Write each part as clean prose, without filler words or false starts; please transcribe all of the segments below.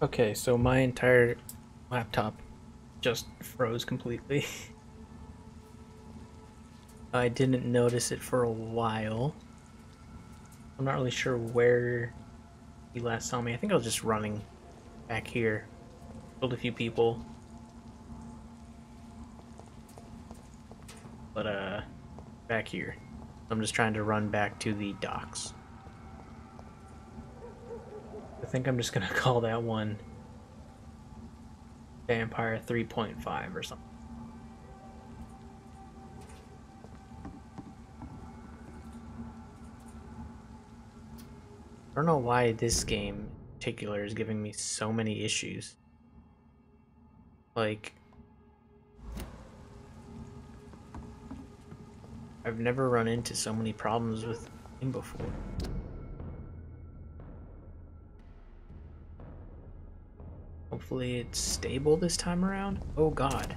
Okay, so my entire laptop just froze completely. I didn't notice it for a while. I'm not really sure where you last saw me. I think I was just running back here. Killed a few people. But back here. I'm just trying to run back to the docks. I think I'm just gonna call that one Vampyr 3.5 or something. I don't know why this game in particular is giving me so many issues. Like, I've never run into so many problems with him before. Hopefully it's stable this time around. Oh god.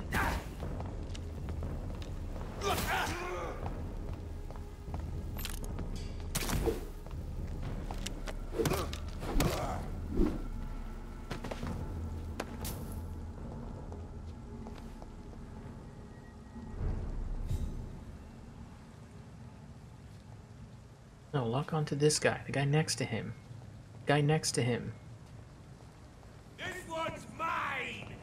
No, lock onto this guy. The guy next to him. The guy next to him. This one's mine!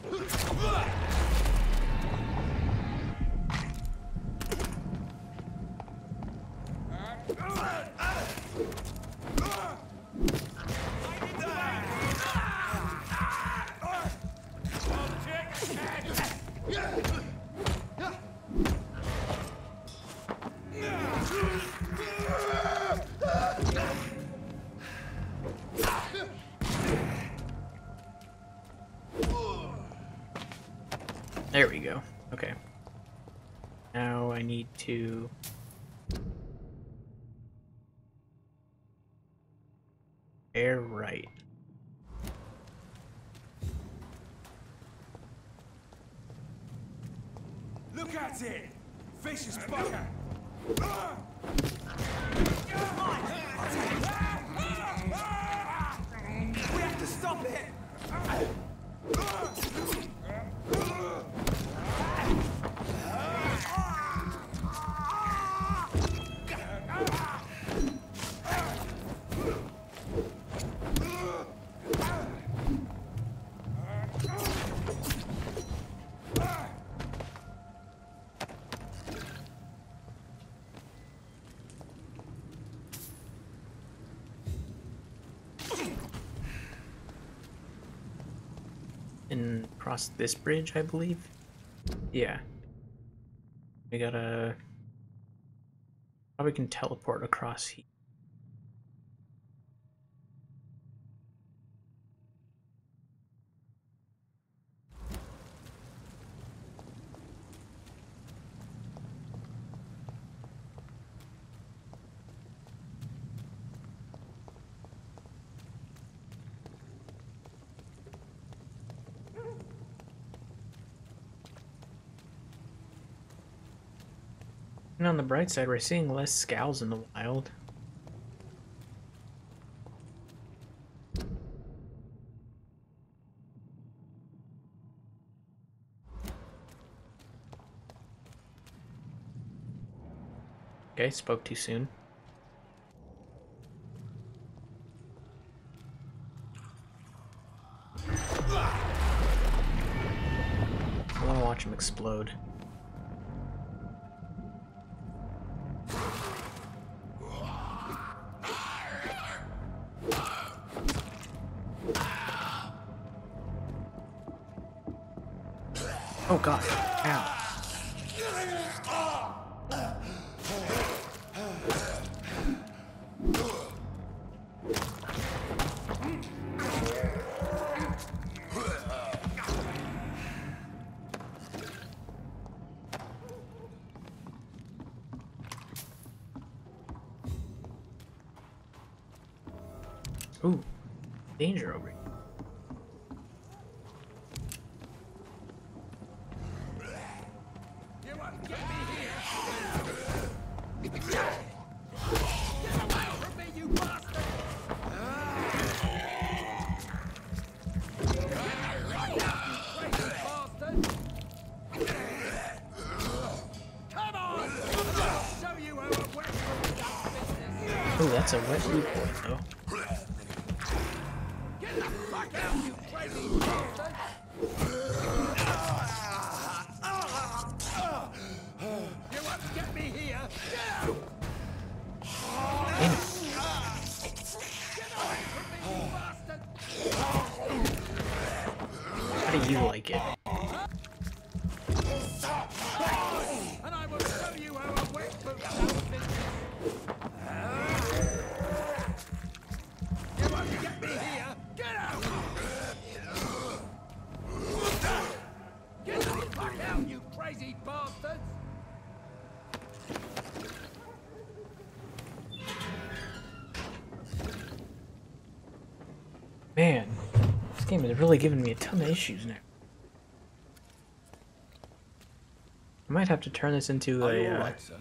There we go. Okay. Now I need to... air right. Look at it! Vicious fucker! We have to stop it! And cross this bridge, I believe. Yeah. We gotta... probably can teleport across here. And on the bright side, we're seeing less scows in the wild. Okay, spoke too soon. I want to watch him explode. Oh god. Ow. Ooh, danger over here. That's a wet blue boy, though. Get the fuck out, you crazy bastard! You want to get me here? Get out! Damn it. Get away from me, you bastard! How do you like it? And I will show you how a wet boot outfit. You want to get me here? Get out! Get the fuck out, you crazy bastards! Man, this game is really giving me a ton of issues now. I might have to turn this into Are you a all right, sir?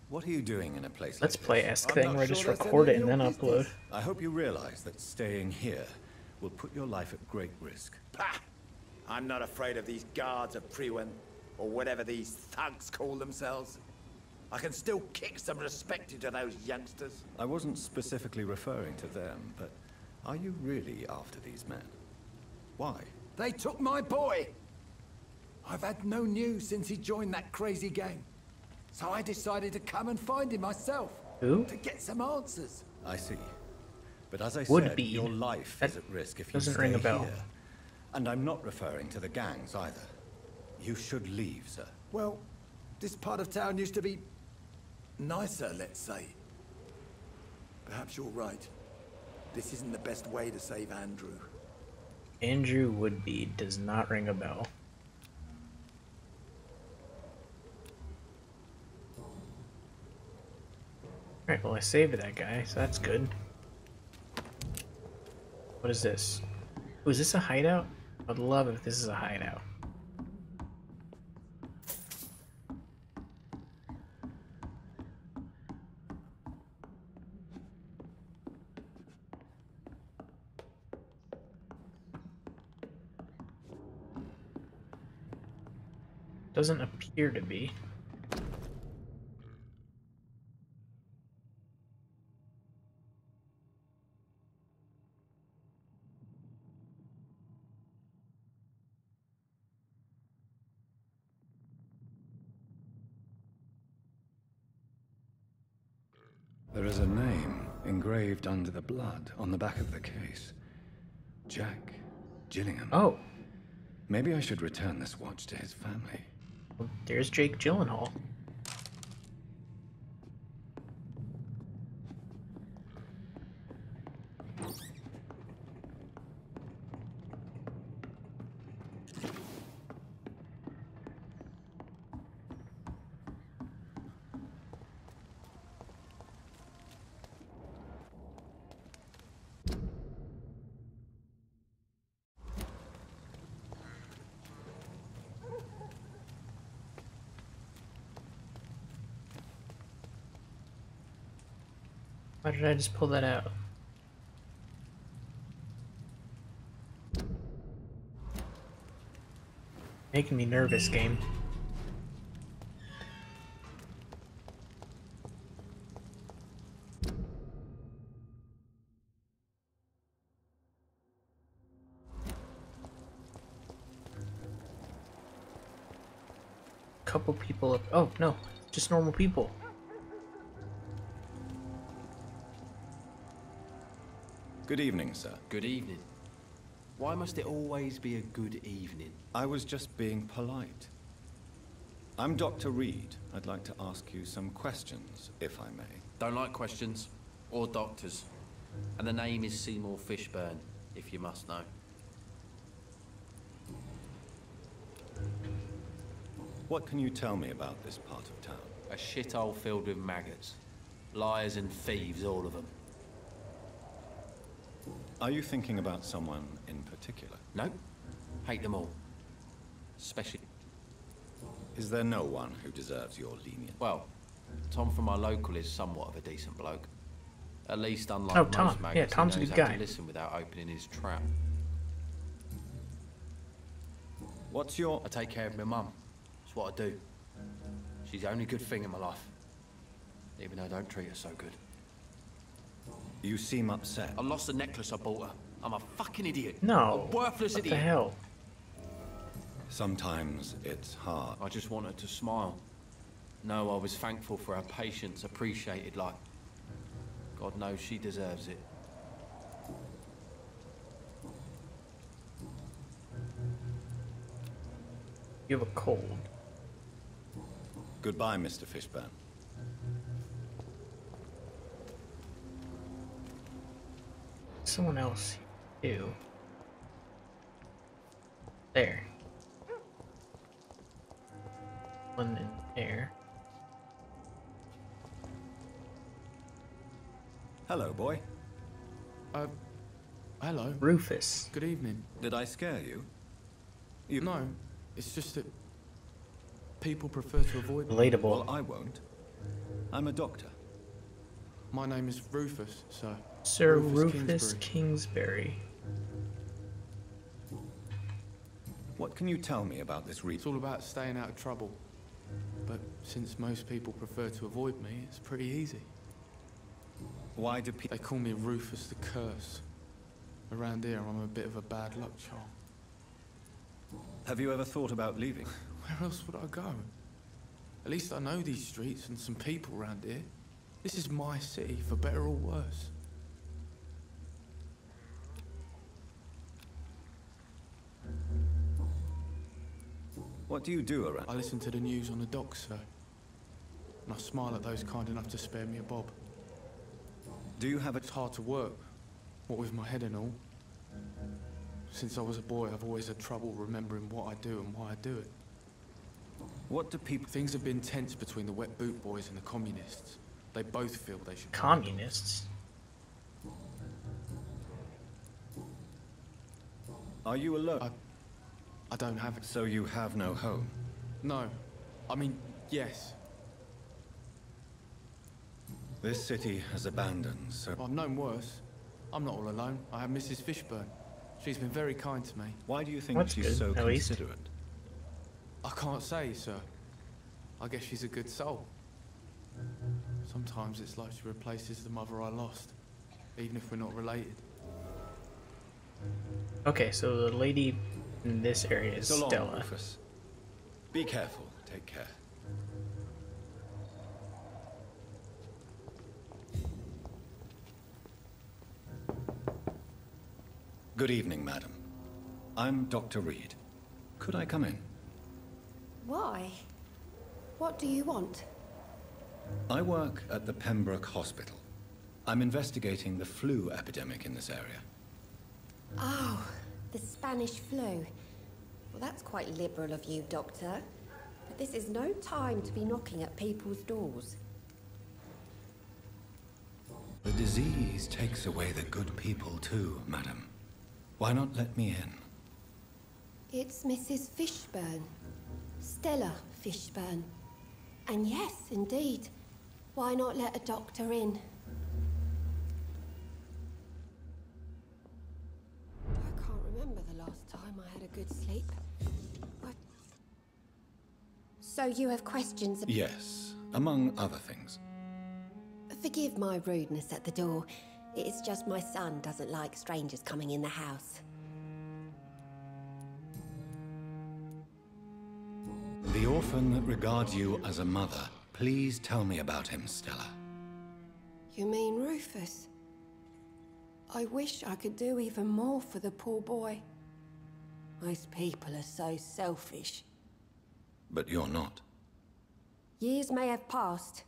What are you doing in a place Let's like Play-esque this? thing where I just record it and then upload. I hope you realize that staying here will put your life at great risk. Pah! I'm not afraid of these guards of Priwen, or whatever these thugs call themselves. I can still kick some respect into those youngsters. I wasn't specifically referring to them, but are you really after these men? Why? They took my boy! I've had no news since he joined that crazy gang. So I decided to come and find him myself. Who? To get some answers. I see. But as I Would said, be. your life That is at risk if you doesn't stay ring a bell. here. And I'm not referring to the gangs either. You should leave, sir. Well, this part of town used to be nicer, let's say. Perhaps you're right. This isn't the best way to save Andrew. Andrew Woodby does not ring a bell. Alright, well I saved that guy, so that's good. What is this? Oh, is this a hideout? I'd love if this is a hideout. Doesn't appear to be. There is a name engraved under the blood on the back of the case. Jack Gillingham. Oh, Maybe I should return this watch to his family. well, there's Jake Gyllenhaal. Why did I just pull that out? Making me nervous, game. Couple people up. Oh no, just normal people. Good evening, sir. Good evening. Why must it always be a good evening? I was just being polite. I'm Dr. Reed. I'd like to ask you some questions, if I may. Don't like questions or doctors. And the name is Seymour Fishburne, if you must know. What can you tell me about this part of town? A shithole filled with maggots. Liars and thieves, all of them. Are you thinking about someone in particular? No, hate them all. Especially, Is there no one who deserves your lenience? well, Tom from our local is somewhat of a decent bloke. At least unlike Oh, most Tom. maggots, Yeah, Tom's a he knows good how guy. to listen without opening his trap. What's your... I take care of my mum. It's what I do. She's the only good thing in my life. Even though I don't treat her so good. You seem upset. I lost the necklace I bought her. I'm a fucking idiot. No. A worthless What idiot. the hell? Sometimes it's hard. I just wanted to smile. No, I was thankful for her patience, appreciated like... God knows she deserves it. You have a cold. Goodbye, Mr. Fishburne. Someone else too. There. One in there. Hello, boy. Hello. Rufus. Good evening. Did I scare you? No, it's just that people prefer to avoid me. Relatable. Well, I won't. I'm a doctor. My name is Rufus, sir. Sir Rufus Kingsbury. What can you tell me about this It's region? all about staying out of trouble. But since most people prefer to avoid me, it's pretty easy. Why do people... They call me Rufus the Curse. Around here, I'm a bit of a bad luck charm. Have you ever thought about leaving? Where else would I go? At least I know these streets and some people around here. This is my city, for better or worse. What do you do around... I listen to the news on the docks, sir. And I smile at those kind enough to spare me a bob. Do you have a... It's hard to work, what with my head and all. Since I was a boy, I've always had trouble remembering what I do and why I do it. What do people... Things have been tense between the wet boot boys and the communists. They both feel they should... Communists. Are you alone? I don't have it. So you have no home? No. I mean, yes. This city has abandoned, so... I've known worse. I'm not all alone. I have Mrs. Fishburne. She's been very kind to me. Why do you think That's she's good, so at least. considerate? I can't say, sir. I guess she's a good soul. Sometimes it's like she replaces the mother I lost, even if we're not related. Okay, so the lady in this area is So long, Stella. Rufus. Be careful. Take care. Good evening, madam. I'm Dr. Reed. Could I come in? Why? What do you want? I work at the Pembroke Hospital. I'm investigating the flu epidemic in this area. Oh, the Spanish flu. Well, that's quite liberal of you, Doctor. But this is no time to be knocking at people's doors. The disease takes away the good people too, madam. Why not let me in? It's Mrs. Fishburne. Stella Fishburne. And yes, indeed. Why not let a doctor in? I can't remember the last time I had a good sleep. So you have questions? Yes, among other things. Forgive my rudeness at the door. It's just my son doesn't like strangers coming in the house. The orphan that regards you as a mother. Please tell me about him, Stella. You mean Rufus? I wish I could do even more for the poor boy. Most people are so selfish. But you're not. Years may have passed,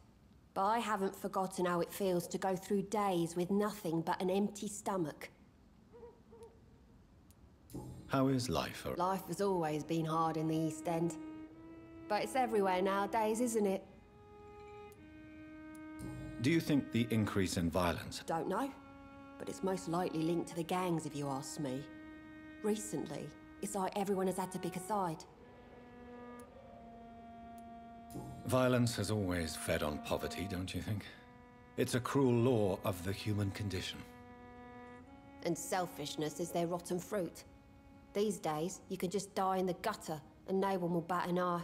but I haven't forgotten how it feels to go through days with nothing but an empty stomach. How is life? Life has always been hard in the East End. But it's everywhere nowadays, isn't it? Do you think the increase in violence... Don't know. But it's most likely linked to the gangs, if you ask me. Recently, it's like everyone has had to pick a side. Violence has always fed on poverty, don't you think? It's a cruel law of the human condition. And selfishness is their rotten fruit. These days, you can just die in the gutter and no one will bat an eye.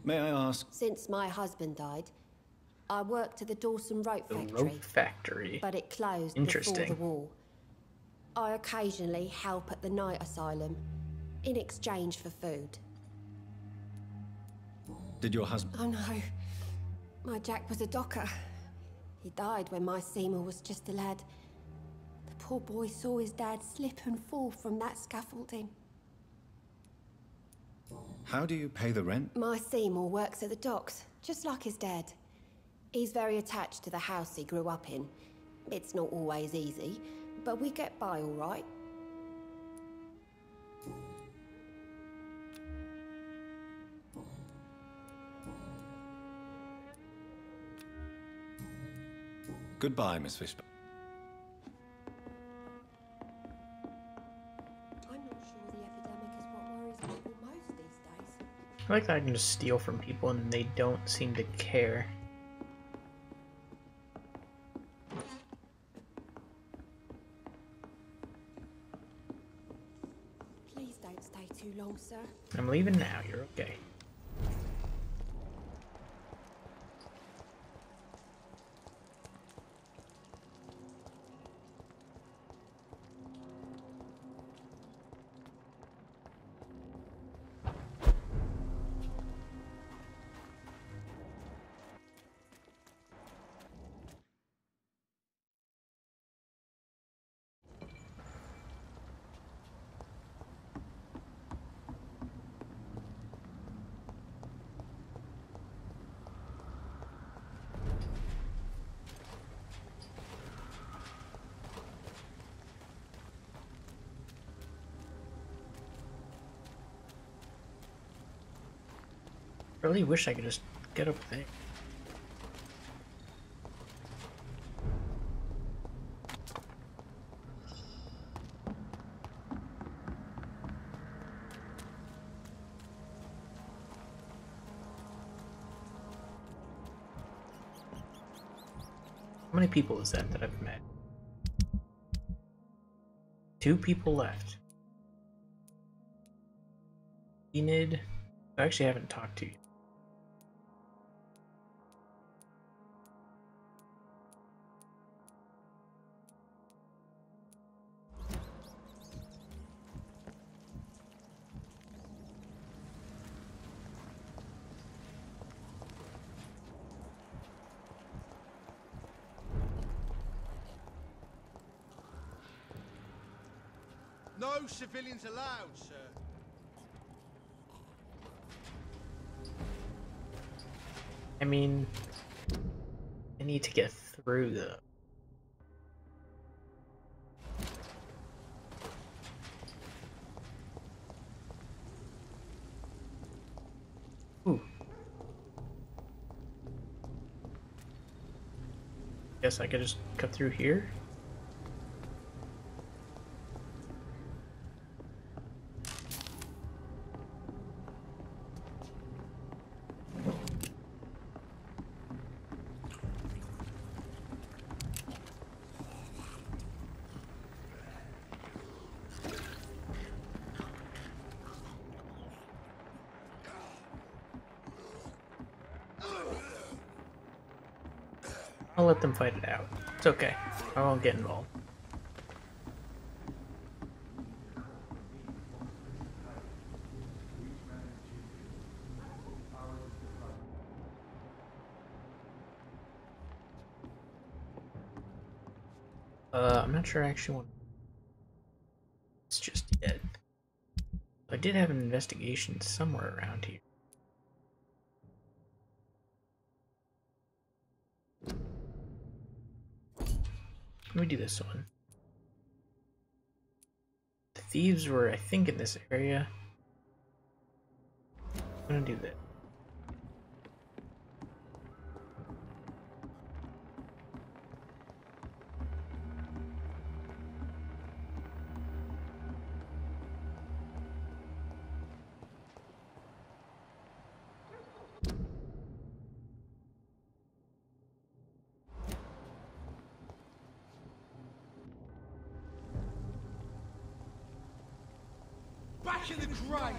May I ask... Since my husband died, I worked at the Dawson Rope The Factory. rope factory. But it closed before Interesting. the war. I occasionally help at the night asylum, in exchange for food. Did your husband... Oh no, my Jack was a docker. He died when my Seymour was just a lad. The poor boy saw his dad slip and fall from that scaffolding. How do you pay the rent? My Seymour works at the docks, just like his dad. He's very attached to the house he grew up in. It's not always easy, but we get by all right. Goodbye, Miss Fishburne. I'm not sure the epidemic is what worries people most these days. I like that I can just steal from people and they don't seem to care. Please don't stay too long, sir. I'm leaving now, you're okay. I really wish I could just get up there. How many people is that I've met? 2 people left. Enid, I actually haven't talked to you. No civilians allowed, sir. I mean, I need to get through though. Ooh. Guess I could just cut through here. I'll let them fight it out. It's okay. I won't get involved. I'm not sure I actually want it's just yet. I did have an investigation somewhere around here. Let me do this one. The thieves were, I think, in this area. I'm gonna do that. Back in the grave!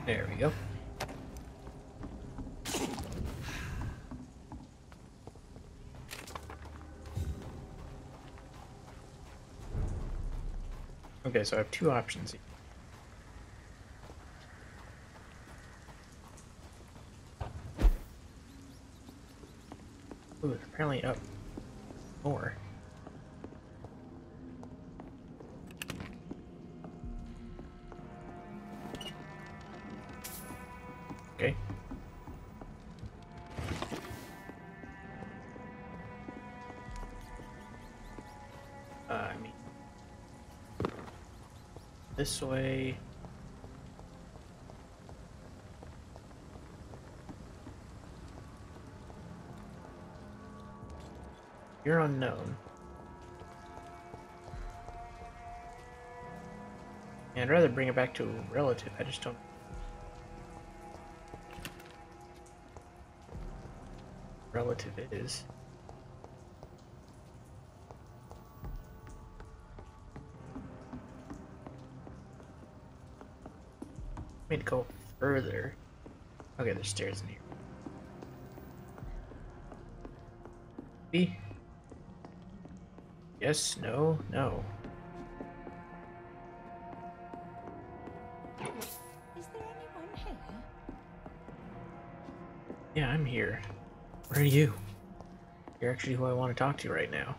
There we go. Okay, so I have two options here. Ooh, it's apparently up more. Okay. I mean, this way. You're unknown. Yeah, I'd rather bring it back to a relative. I just don't. Relative is. I mean, to go further. Okay, there's stairs in here. B. Yes, no, no. Is there anyone here? Yeah, I'm here. Where are you? You're actually who I want to talk to right now.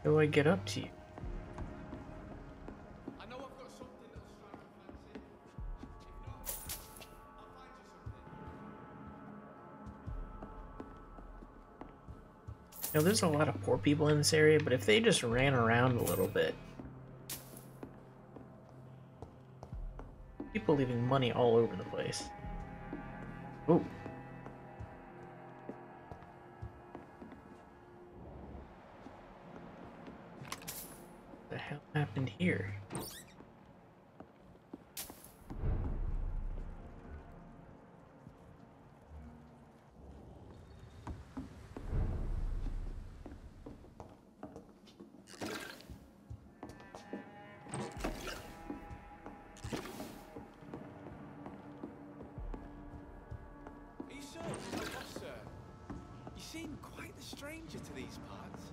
How do I get up to you? I know I've got something that'll strike your fancy. If not, I'll find you something. You know, there's a lot of poor people in this area, but if they just ran around a little bit. People leaving money all over the place. Ooh. What the hell happened here? Are you sure it's not us, sir? You seem quite the stranger to these parts.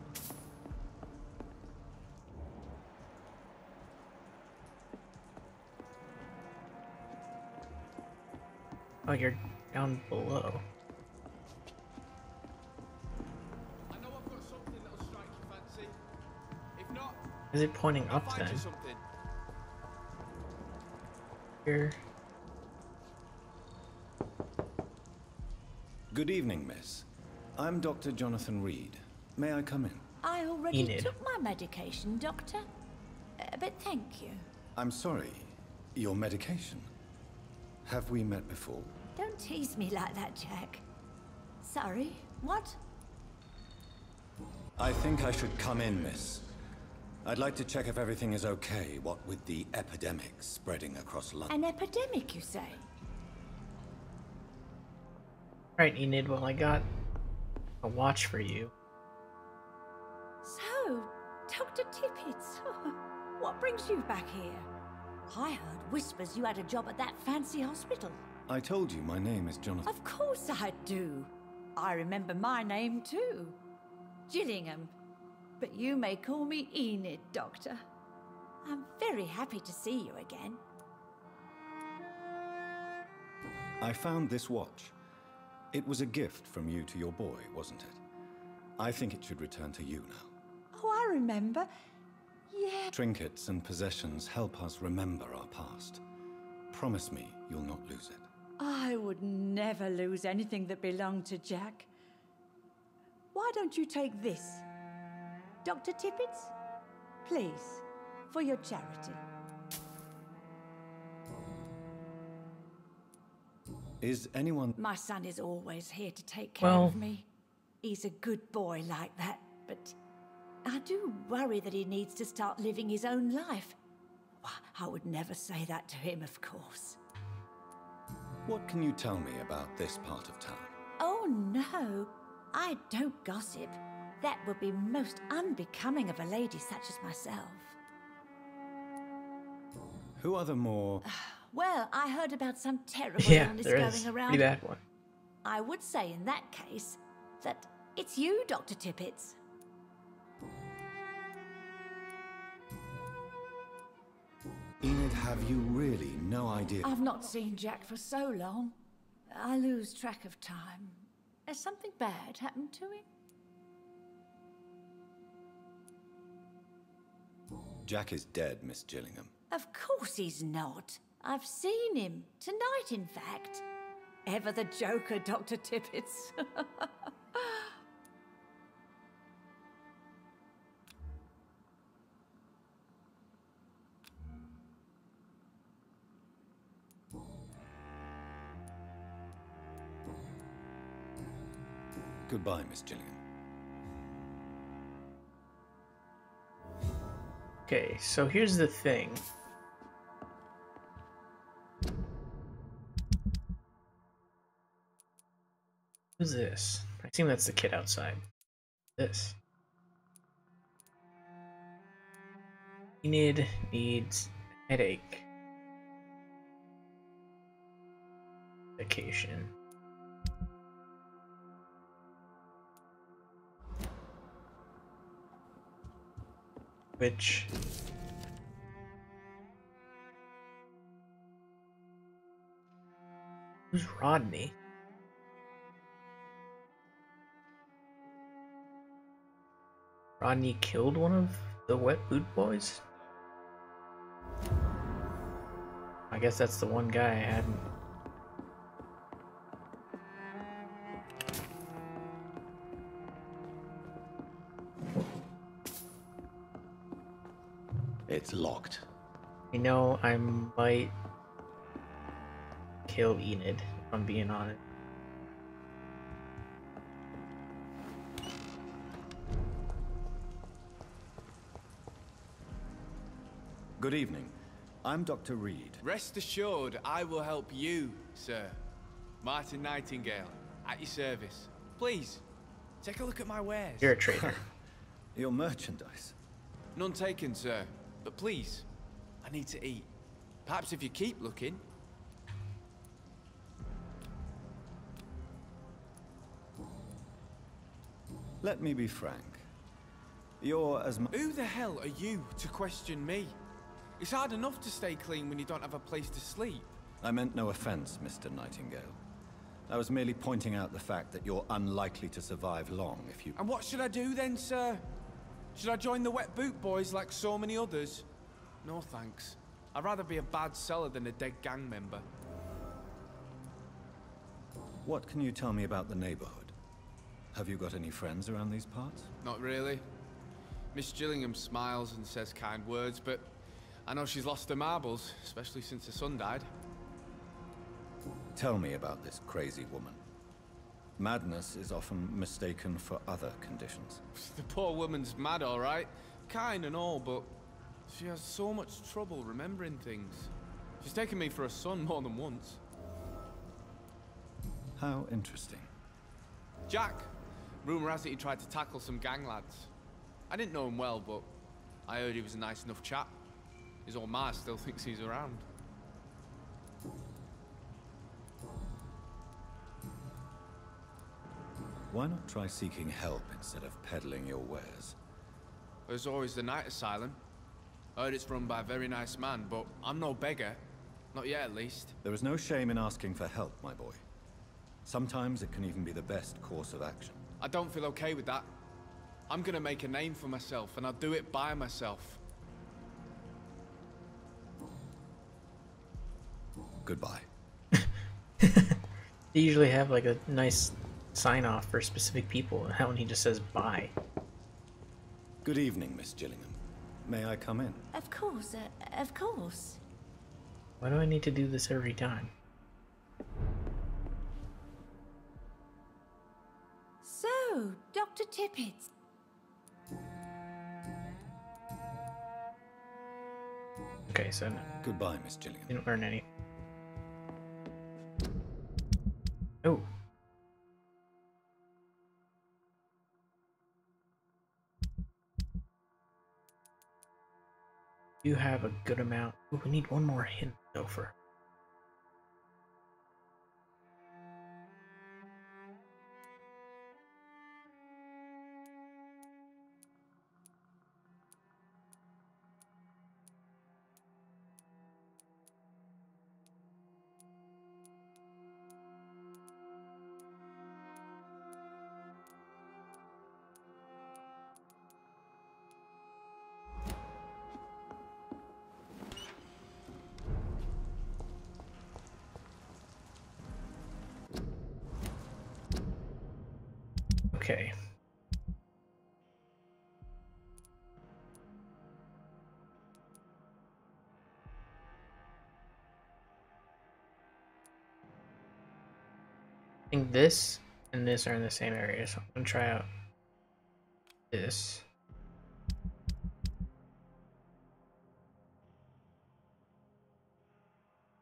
Oh, you're down below. I know I've got something that'll strike your fancy. If not, Is it pointing I'll up find then? you something. Here. Good evening, miss. I'm Dr. Jonathan Reed. May I come in? I already Enid. took my medication, Doctor. But thank you. I'm sorry. Your medication? Have we met before? Don't tease me like that, Jack. Sorry, what? I think I should come in, miss. I'd like to check if everything is okay, what with the epidemic spreading across London. An epidemic, you say? Right, Enid, well, I got a watch for you. So, Dr. Tippett, what brings you back here? I heard whispers you had a job at that fancy hospital. I told you my name is Jonathan. Of course I do. I remember my name too. Gillingham. But you may call me Enid, Doctor. I'm very happy to see you again. I found this watch. It was a gift from you to your boy, wasn't it? I think it should return to you now. Oh, I remember. Yeah. Trinkets and possessions help us remember our past. Promise me you'll not lose it. I would never lose anything that belonged to Jack. Why don't you take this? Dr. Tippett? Please, for your charity. Is anyone... My son is always here to take care of me. He's a good boy like that, but I do worry that he needs to start living his own life. I would never say that to him, of course. What can you tell me about this part of town? Oh, no. I don't gossip. That would be most unbecoming of a lady such as myself. Who are the more... Well, I heard about some terrible Yeah, illness there going is. around. Pretty bad one. I would say in that case that it's you, Dr. Tippets. Enid, have you really no idea? I've not seen Jack for so long. I lose track of time. Has something bad happened to him? Jack is dead, Miss Gillingham. Of course he's not. I've seen him. Tonight, in fact. Ever the joker, Dr. Tippets. Goodbye, Miss Gillingham. Okay, so here's the thing. Who's this? I assume that's the kid outside. This. Enid needs headache medication. Which who's Rodney? Rodney killed one of the wet boot boys? I guess that's the one guy I hadn't. It's locked. You know, I might kill Enid, if I'm being honest. Good evening. I'm Dr. Reed. Rest assured, I will help you, sir. Martin Nightingale, at your service. Please, take a look at my wares. You're a traitor. Your merchandise. None taken, sir. But please, I need to eat. Perhaps if you keep looking. Let me be frank. You're as much... Who the hell are you to question me? It's hard enough to stay clean when you don't have a place to sleep. I meant no offense, Mr. Nightingale. I was merely pointing out the fact that you're unlikely to survive long if you... And what should I do then, sir? Should I join the wet boot boys like so many others? No thanks. I'd rather be a bad seller than a dead gang member. What can you tell me about the neighborhood? Have you got any friends around these parts? Not really. Miss Gillingham smiles and says kind words, but I know she's lost her marbles, especially since her son died. Tell me about this crazy woman. Madness is often mistaken for other conditions. The poor woman's mad, all right. Kind and all, but she has so much trouble remembering things. She's taken me for a son more than once. How interesting. Jack. Rumor has it he tried to tackle some gang lads. I didn't know him well, but I heard he was a nice enough chap. His old ma still thinks he's around. Why not try seeking help instead of peddling your wares? There's always the night asylum. I heard it's run by a very nice man, but I'm no beggar. Not yet, at least. There is no shame in asking for help, my boy. Sometimes it can even be the best course of action. I don't feel okay with that. I'm gonna make a name for myself, and I'll do it by myself. Goodbye. They usually have like a nice sign off for specific people, and that one he just says bye. Good evening, Miss Gillingham. May I come in? Of course, of course. Why do I need to do this every time? So, Dr. Tippets. Okay, so no, Goodbye, Miss Gillingham. didn't learn any. Oh. You have a good amount. Ooh, we need one more hint though for. Okay. I think this and this are in the same area, so I'm gonna try out this.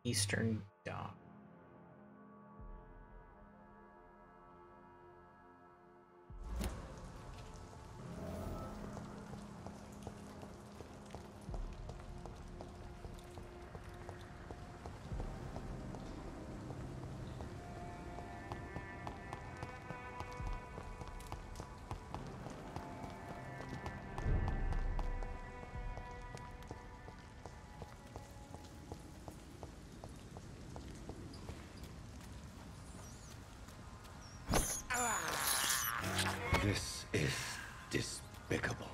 Eastern Dock. This is despicable.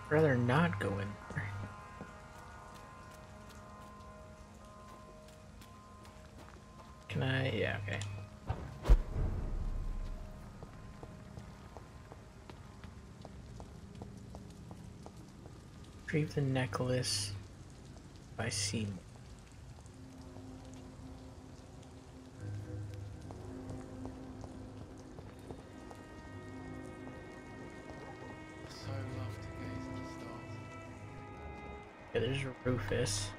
Rather not go in there. Can I? Yeah, okay. Retrieve the necklace by Seymour. So love to gaze at the stars. Yeah, there's Rufus.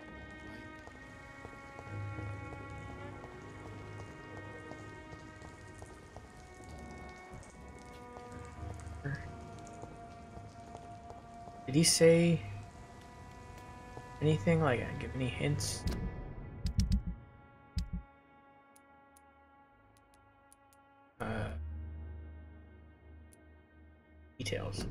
Did he say anything? Like, give any hints? Details.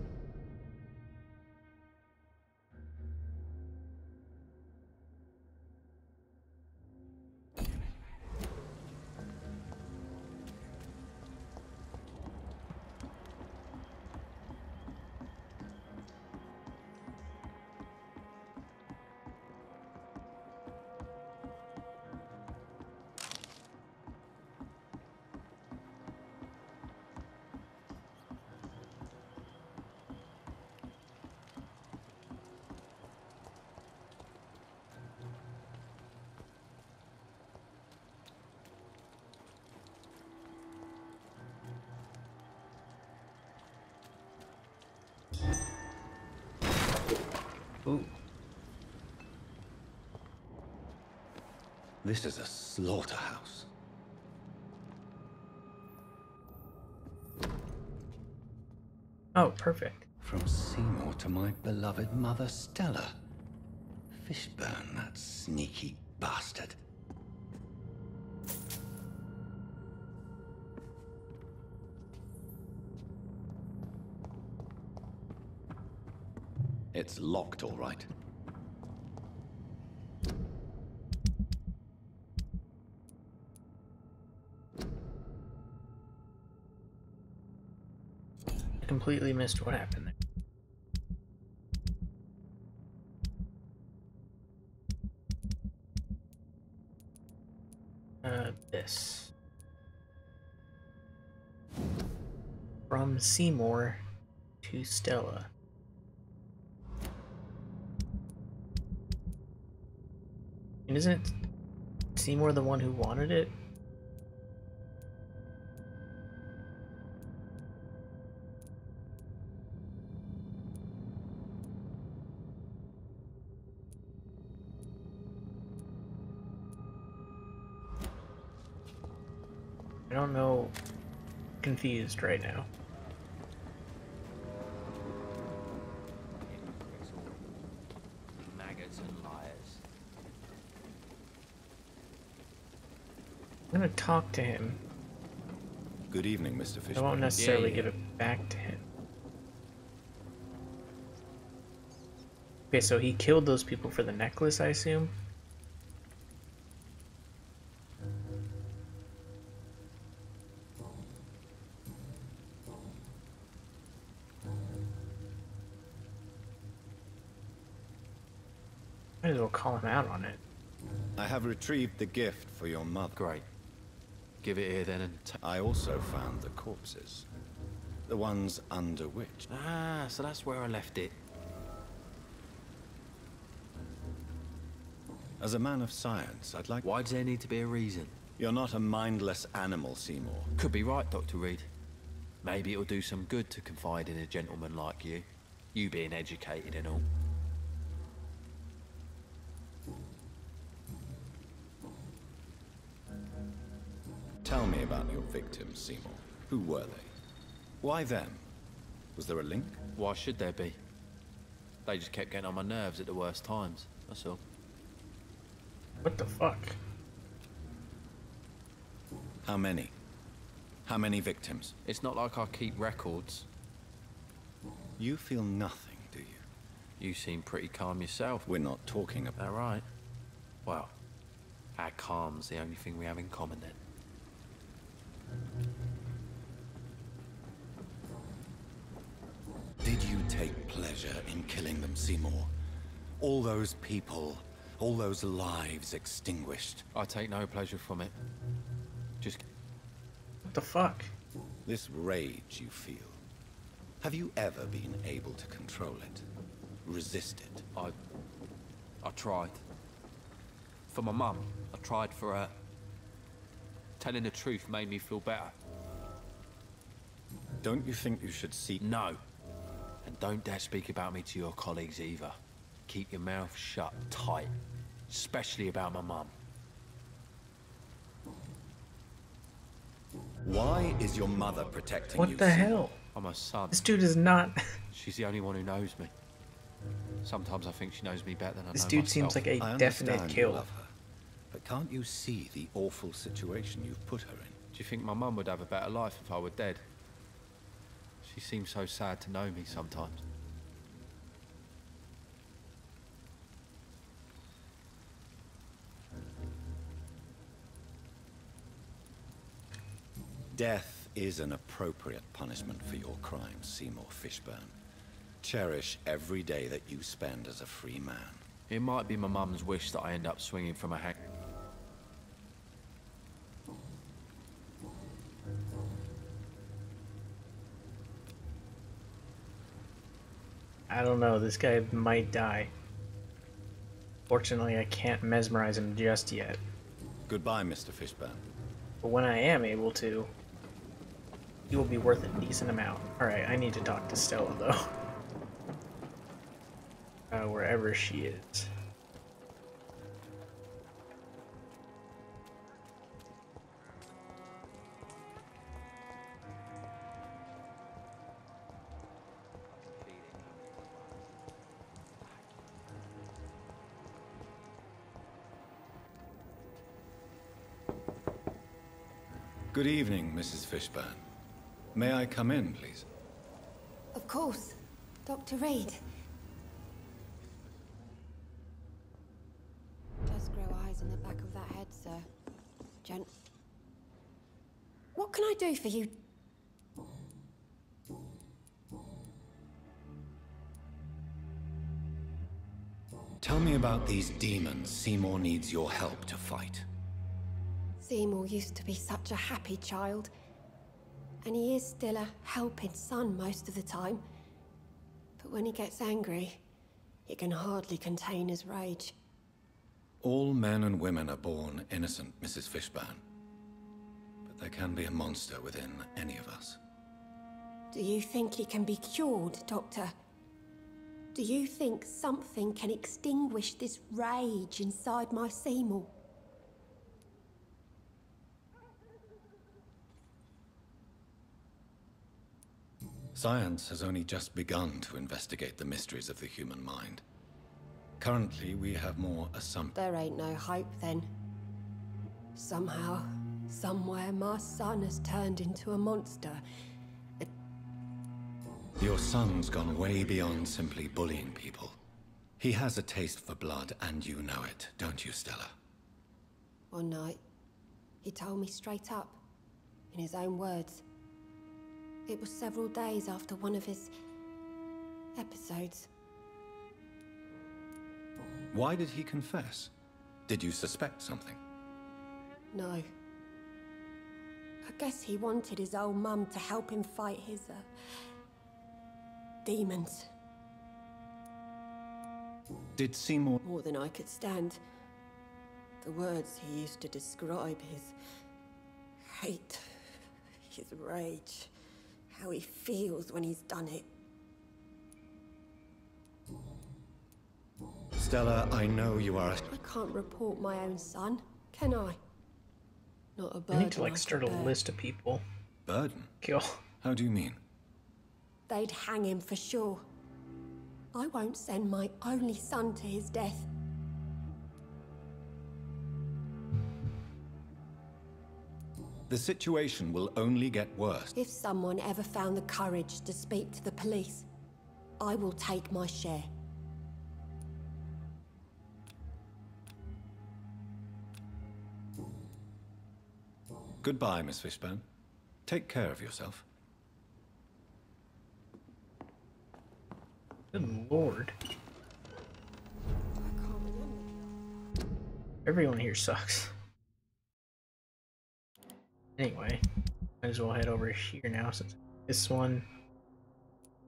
Ooh. This is a slaughterhouse. Oh, perfect. From Seymour to my beloved mother Stella. Fishburne, that sneaky bastard. It's locked, all right. I completely missed what happened there. This. From Seymour to Stella. And isn't Seymour the one who wanted it? I don't know. Confused right now. Maggots and liars. I'm gonna talk to him. Good evening, Mr. I won't Fishburne. necessarily Yeah. give it back to him. Okay, so he killed those people for the necklace, I assume? Might as well call him out on it. I have retrieved the gift for your mother. Great. Give it here then and I also found the corpses. The ones under which. Ah, so that's where I left it. As a man of science, I'd like... Why does there need to be a reason? You're not a mindless animal, Seymour. Could be right, Dr. Reed. Maybe it'll do some good to confide in a gentleman like you. You being educated and all. Tell me about your victims, Seymour. Who were they? Why them? Was there a link? Why should there be? They just kept getting on my nerves at the worst times, that's all. What the fuck? How many? How many victims? It's not like I keep records. You feel nothing, do you? You seem pretty calm yourself. We're not talking about... All right. Well, our calm's the only thing we have in common then. Did you take pleasure in killing them, Seymour? All those people, all those lives extinguished. I take no pleasure from it. Just... What the fuck? This rage you feel, have you ever been able to control it? Resist it? I tried. For my mum, I tried for her. Telling the truth made me feel better. Don't you think you should seek... No. And don't dare speak about me to your colleagues either. Keep your mouth shut tight. Especially about my mum. Why is your mother protecting you? What the hell? I'm her son. This dude is not... She's the only one who knows me. Sometimes I think she knows me better than I know This dude myself. seems like a I definite understand you kill. love her, but can't you see the awful situation you've put her in? Do you think my mum would have a better life if I were dead? She seems so sad to know me sometimes. Death is an appropriate punishment for your crimes, Seymour Fishburne. Cherish every day that you spend as a free man. It might be my mum's wish that I end up swinging from a hang... I don't know, this guy might die. Fortunately, I can't mesmerize him just yet. Goodbye, Mr. Fishburne. But when I am able to, he will be worth a decent amount. Alright, I need to talk to Stella, though. Wherever she is. Good evening, Mrs. Fishburne. May I come in, please? Of course. Dr. Reed. Does grow eyes in the back of that head, sir. Gent. What can I do for you? Tell me about these demons Seymour needs your help to fight. Seymour used to be such a happy child. And he is still a helping son most of the time. But when he gets angry, he can hardly contain his rage. All men and women are born innocent, Mrs. Fishburne. But there can be a monster within any of us. Do you think he can be cured, Doctor? Do you think something can extinguish this rage inside my Seymour? Science has only just begun to investigate the mysteries of the human mind. Currently, we have more assumptions. There ain't no hope then. Somehow, somewhere, my son has turned into a monster. Your son's gone way beyond simply bullying people. He has a taste for blood, and you know it, don't you, Stella? One night, he told me straight up, in his own words. It was several days after one of his episodes. Why did he confess? Did you suspect something? No. I guess he wanted his old mum to help him fight his, demons. Did Seymour... More than I could stand. The words he used to describe his hate, his rage, how he feels when he's done it. Stella, I know you are a... I can't report my own son, can I? Not a burden. I need to like start a list of people. Burden? Kill. How do you mean? They'd hang him for sure. I won't send my only son to his death. The situation will only get worse. If someone ever found the courage to speak to the police, I will take my share. Goodbye, Miss Fishburne. Take care of yourself. Good lord. Everyone here sucks. Anyway, might as well head over here now since this one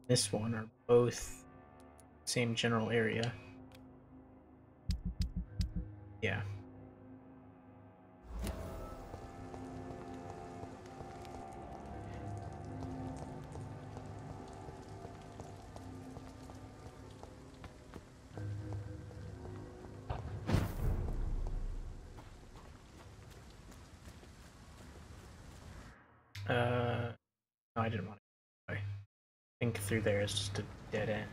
are both same general area. Yeah. No, I didn't want to. I think through there is just a dead end.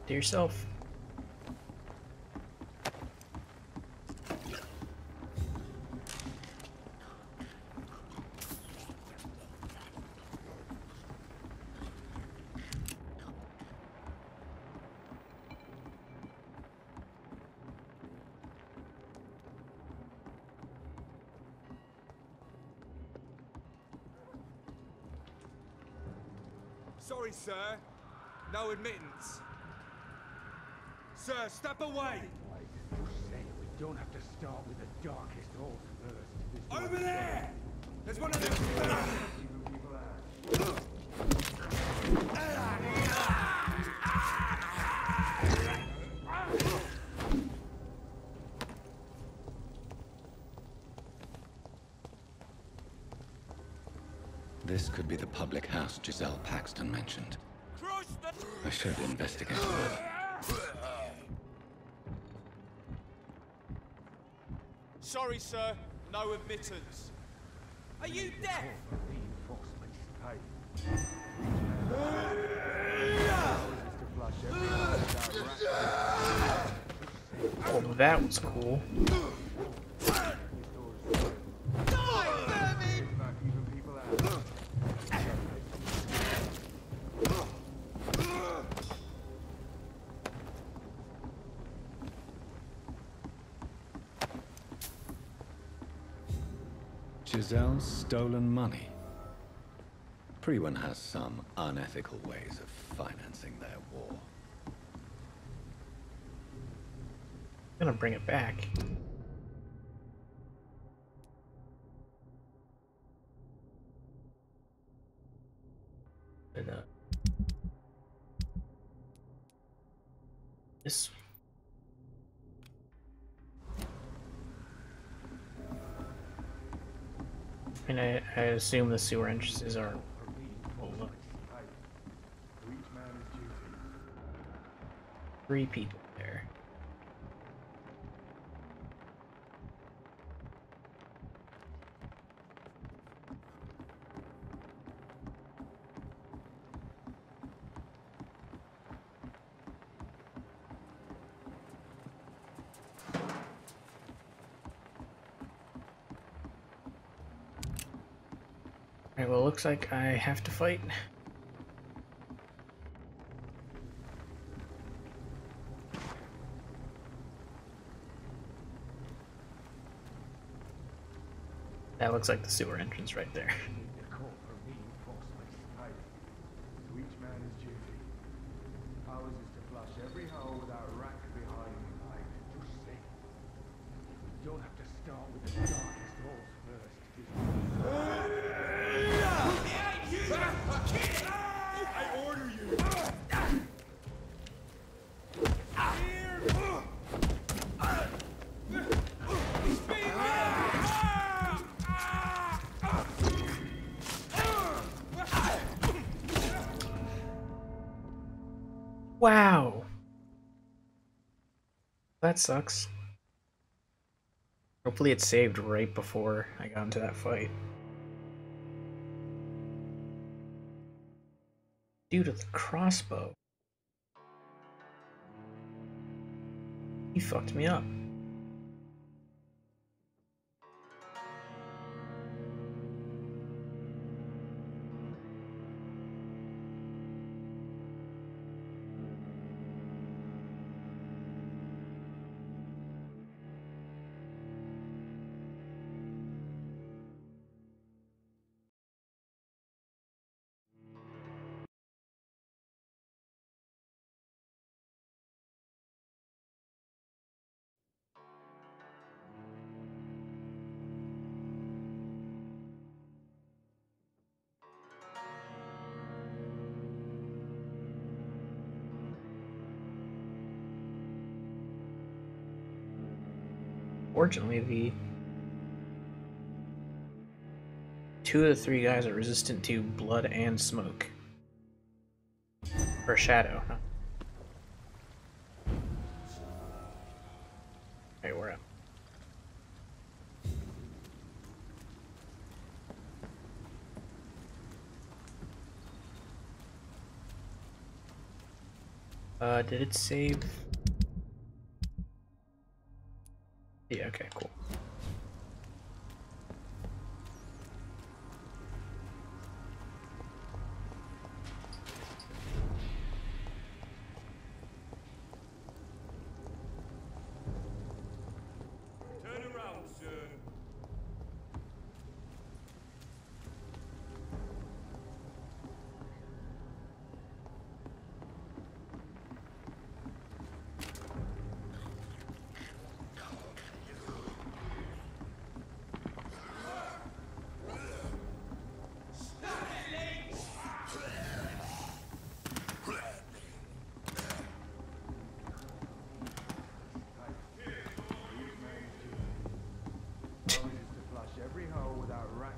To yourself. Sorry, sir. No admittance. Sir, step away! You said we don't have to start with the darkest horse first. Over there! There's one of them! This could be the public house Giselle Paxton mentioned. I should investigate that. Sorry, sir. No admittance. Are you deaf? Reinforcements paid. that was cool. Giselle's stolen money. Priwen has some unethical ways of financing their war. I'm gonna bring it back. But, this. And I assume the sewer entrances are. Oh, look. 3 people there. Alright, well, it looks like I have to fight. That looks like the sewer entrance right there. To each man his duty. Ours is to flush every hole without rack behind like just say. You don't have to start with the darkest holes first. I order you. Wow. That sucks. Hopefully it saved right before I got into that fight. Due to the crossbow. He fucked me up. Fortunately, the 2 of the 3 guys are resistant to blood and smoke. Or shadow, huh? Hey, we're up. Did it save? Yeah, okay, cool. Turn around, sir.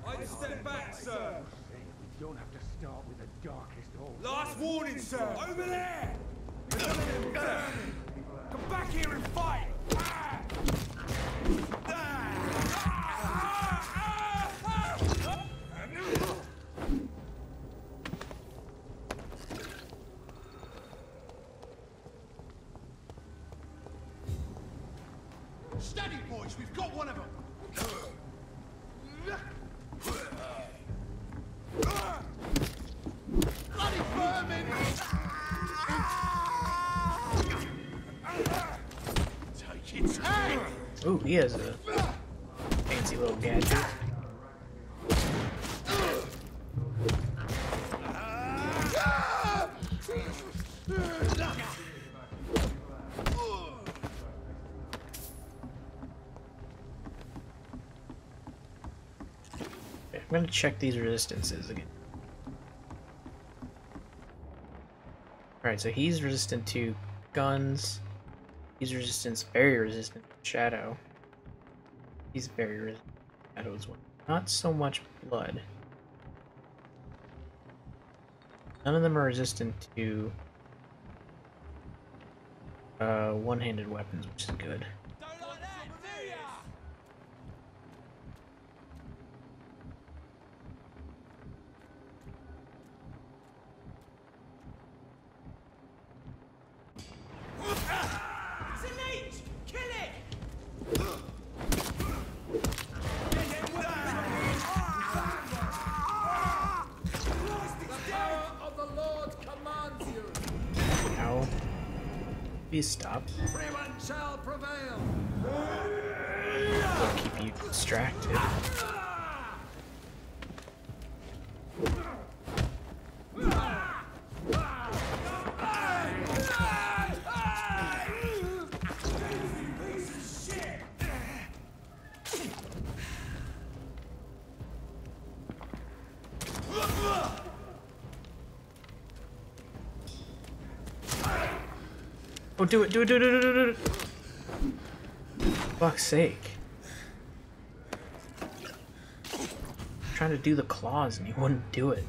I step back, sir. We don't have to start with the darkest holes. Last warning, sir. Over there. Come back here and fight. Steady, boys. We've got one of them. Bloody vermin! Take its head! Ooh, he has a fancy little gadget. Okay, I'm gonna check these resistances again. Alright, so he's resistant to guns. He's very resistant to shadow. He's very resistant to shadow as well. Not so much blood. None of them are resistant to one-handed weapons, which is good. Don't like that, do ya? It's a leech! Kill it! The power of the Lord commands you! Ow. Please stop. Everyone shall prevail! I'll keep you distracted. Oh, do it, do it, do it, do it, do it, do it. Fuck's sake. I'm trying to do the claws and he wouldn't do it.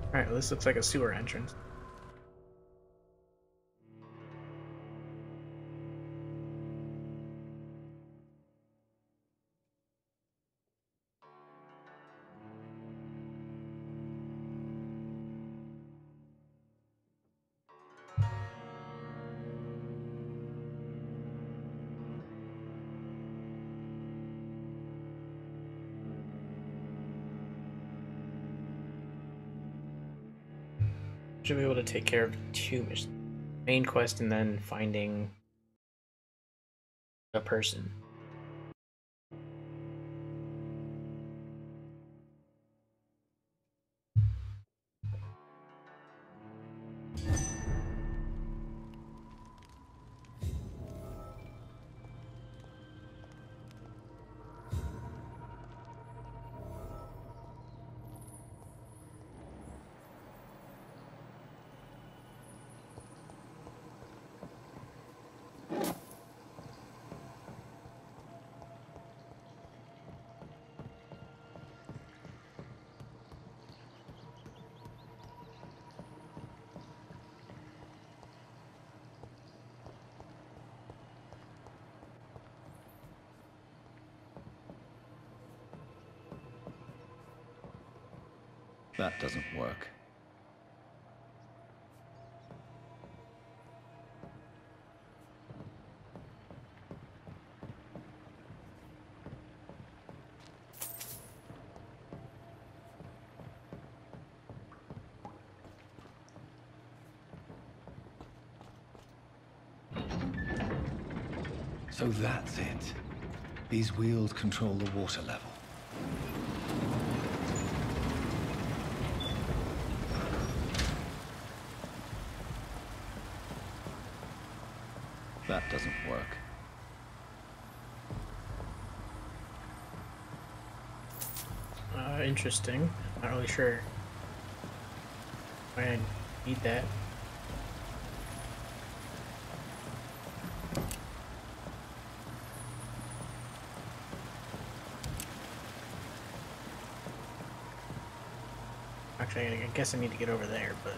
Alright, well, this looks like a sewer entrance. Should be able to take care of 2 missions. Main quest and then finding a person. That doesn't work. So that's it. These wheels control the water level. That doesn't work. Interesting. Not really sure why I need that. Actually, I guess I need to get over there, but...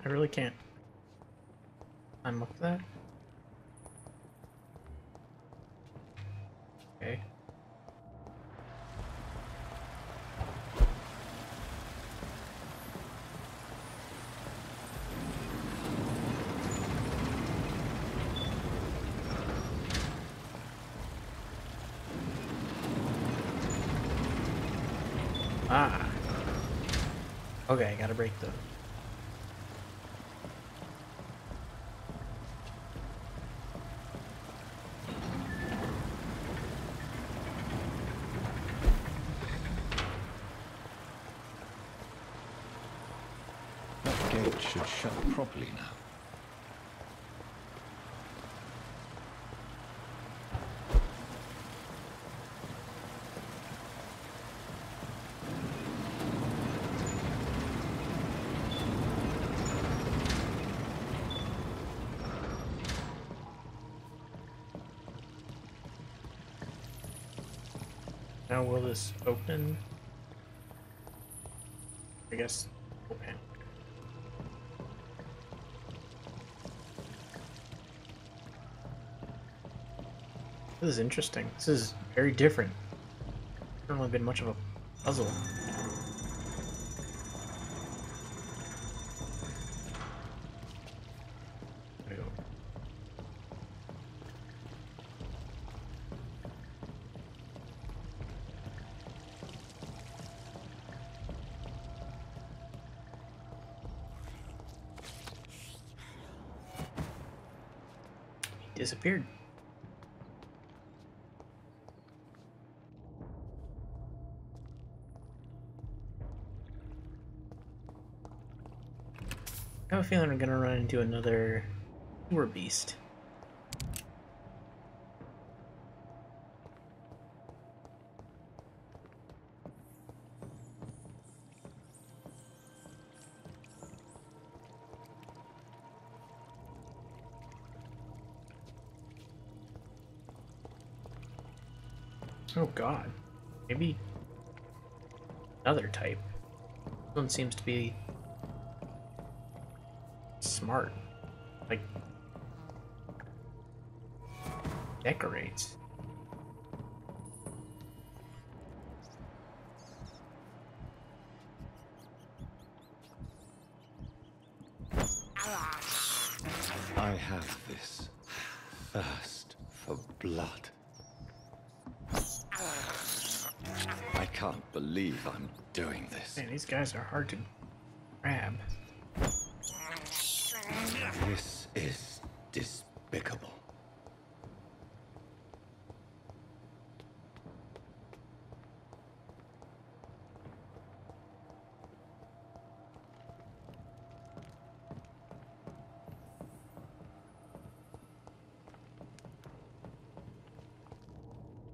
I really can't. I'm up that. Okay. Ah. Okay, I gotta break those. That gate should shut properly now. Now will this open? I guess open. This is interesting. This is very different. Hasn't really been much of a puzzle. There we go. He disappeared. I have a feeling I'm gonna run into another sewer beast. Oh god. Maybe another type. This one seems to be smart. Like, decorates. I have this thirst for blood. I can't believe I'm doing this. Man, these guys are hard to grab. This is despicable.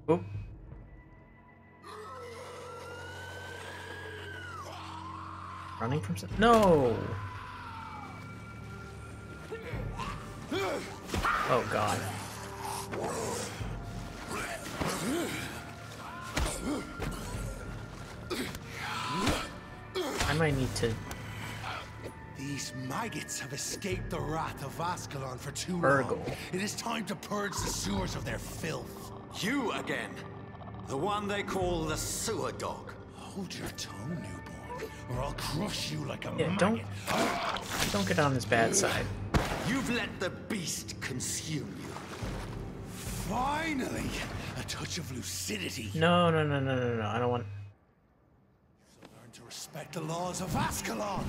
Oh. Running from some— no! Oh god. I might need to These maggots have escaped the wrath of Ascalon for too burgle. long. It is time to purge the sewers of their filth. You again. The one they call the sewer dog. Hold your tongue, newborn, or I'll crush you like a Yeah, maggot. don't get on his bad side. You've let the beast consume you. Finally, a touch of lucidity. No, no, no, no, no, no. I don't want— Learn to respect the laws of Ascalon.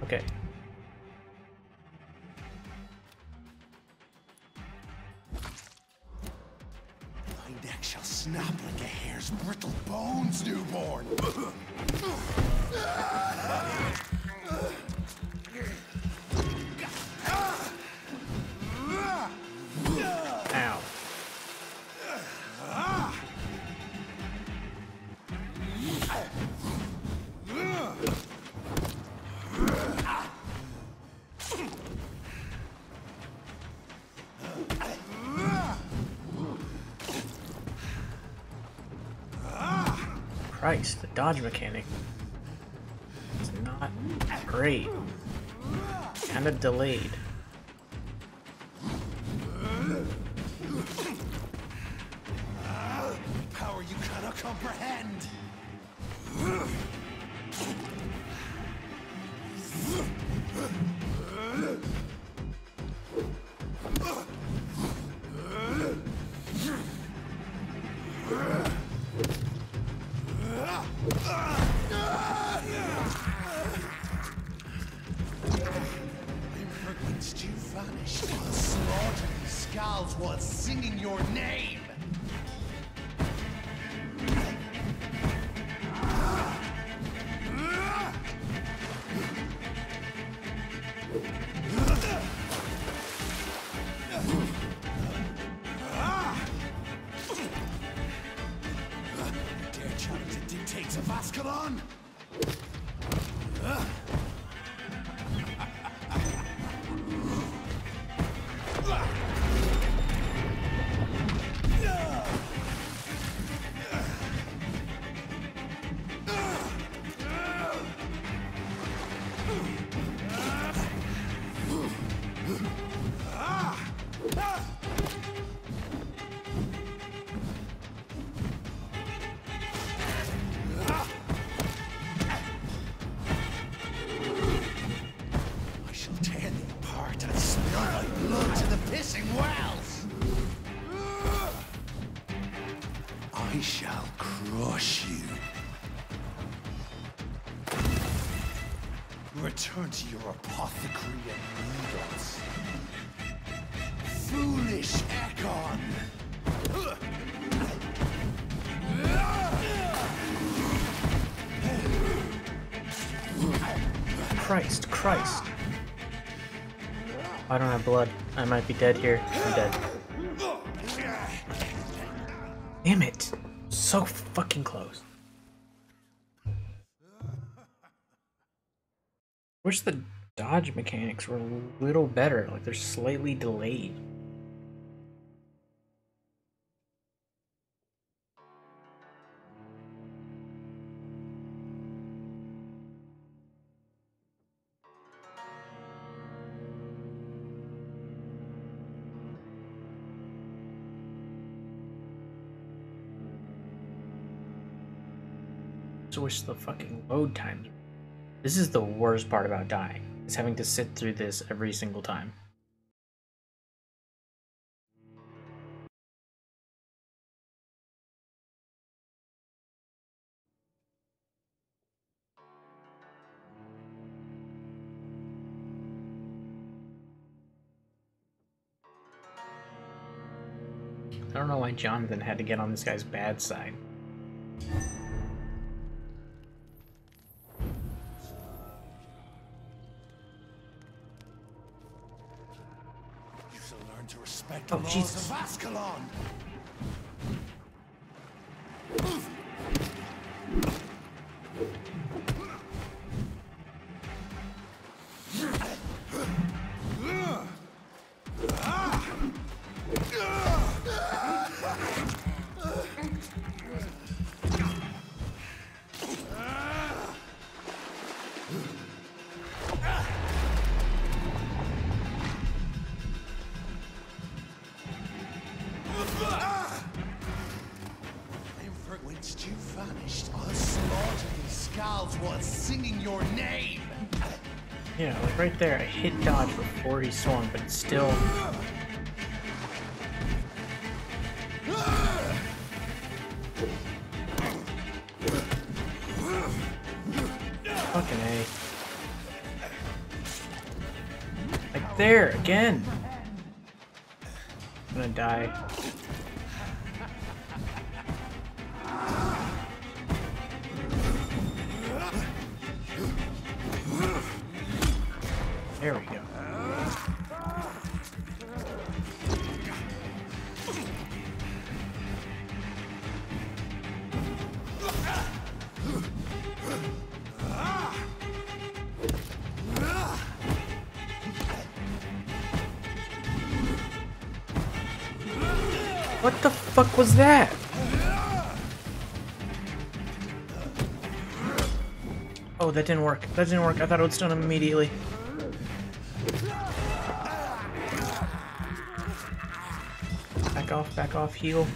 okay. Thy neck shall snap like a hare's brittle bones, newborn. Ow. Christ, the dodge mechanic is not great. Kind of delayed. Power you cannot comprehend. Whence you vanished, while slaughtering skulls while singing your name. Dare challenge the dictates of Ascalon? I shall tear thee apart and spill thy blood to the pissing wells. I shall crush you. Return to your apothecary and needles. Foolish Ekon! Christ, Christ. I don't have blood. I might be dead here. I'm dead. Damn it. So fucking close. Wish the dodge mechanics were a little better. Like they're slightly delayed. Just wish the fucking load times. This is the worst part about dying, is having to sit through this every single time. I don't know why Jonathan had to get on this guy's bad side. You shall learn to respect the laws Jesus. of Ascalon. Whence you vanished, I'll slaughter these skulls while singing your name. Yeah, like right there, I hit dodge before he swung, but it's still... Fucking A. Like there, again! I'm gonna die. There we go. What the fuck was that? Oh, that didn't work. That didn't work. I thought it would stun him immediately. Back off, heal.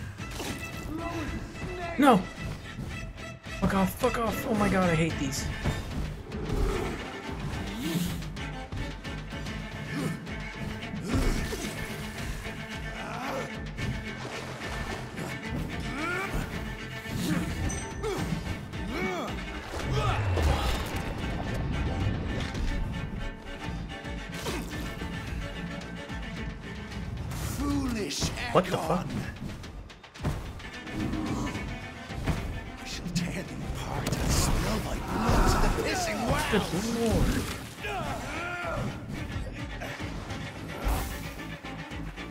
No! Fuck off, fuck off. Oh my god, I hate these. What the fuck? I shall tear them apart and spill my blood to the pissing well. Good lord.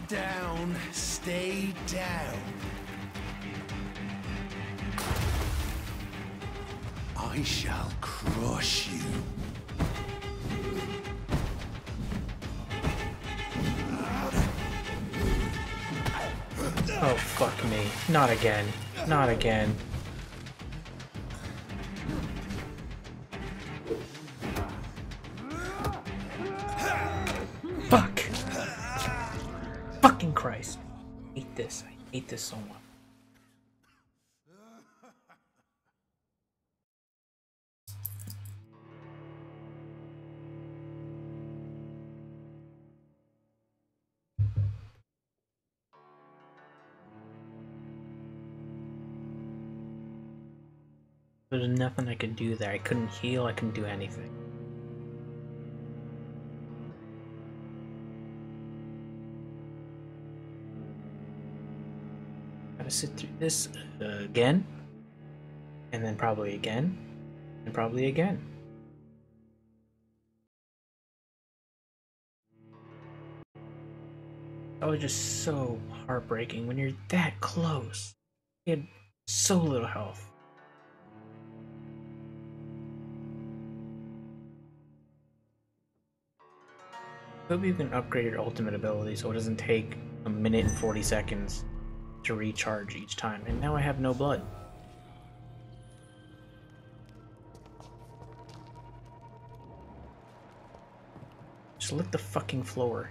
Down, stay down. I shall crush you. Oh, fuck me. Not again. Not again. Fuck! Fucking Christ. I hate this. I hate this so much. There's nothing I could do there. I couldn't heal, I couldn't do anything. Gotta sit through this again, and then probably again, and probably again. That was just so heartbreaking when you're that close. He had so little health. Hope you can upgrade your ultimate ability so it doesn't take a minute and 40 seconds to recharge each time. And now I have no blood. Just lick the fucking floor.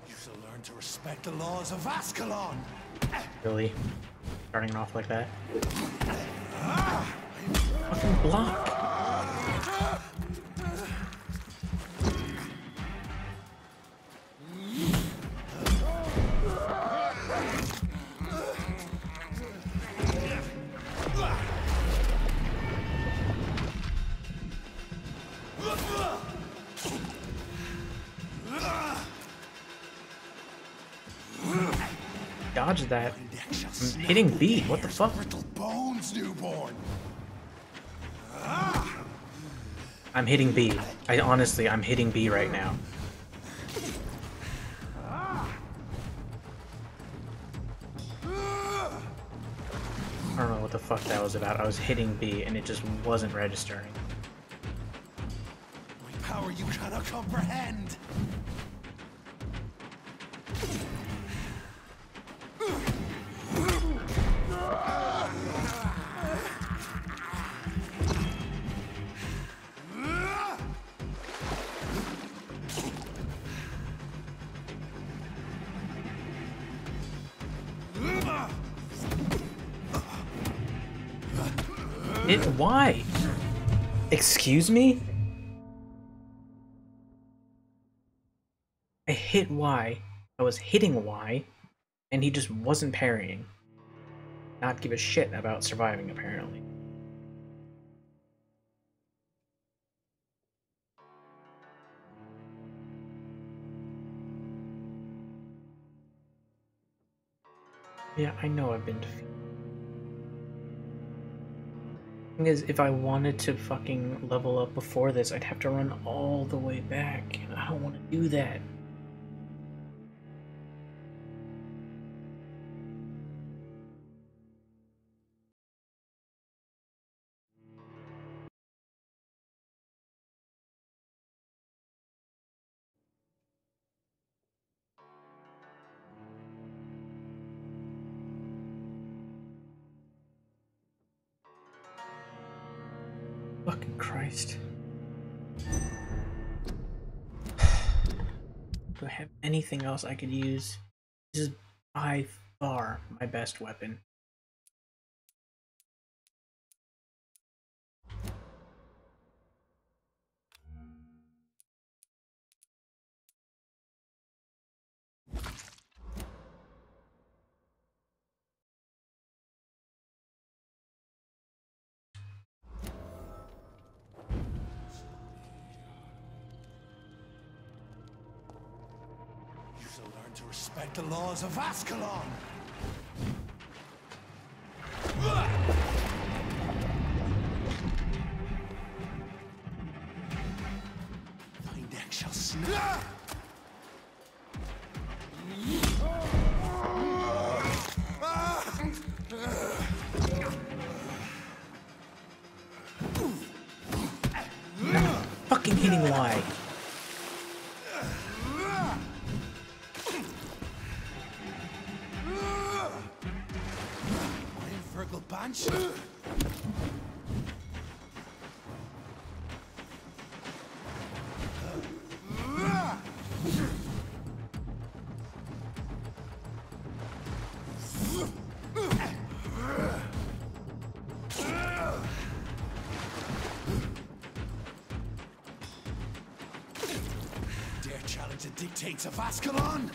You shall learn to respect the laws of Ascalon. Really? Starting off like that? Fucking block! Dodge that. I'm hitting B. What the fuck? Bones, newborn. I'm hitting B. I'm hitting B right now. I don't know what the fuck that was about. I was hitting B and it just wasn't registering. My power you cannot comprehend. Why? Excuse me? I hit Y. I was hitting Y, and he just wasn't parrying. Not give a shit about surviving, apparently. Yeah, I know I've been defeated. Thing is, if I wanted to fucking level up before this, I'd have to run all the way back, and I don't want to do that. Fucking Christ. Do I have anything else I could use? This is by far my best weapon. You shall learn to respect the laws of Ascalon! Thy neck shall snap! Fucking hitting Y. Virgil Banshee! Dare challenge the dictates of Ascalon?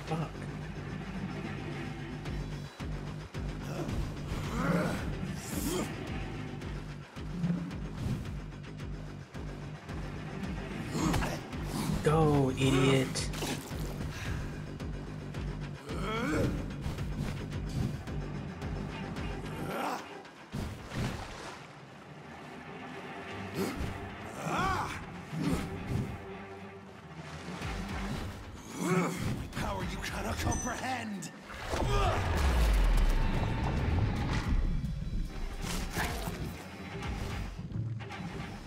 Fuck. Go, idiot. Power you cannot comprehend!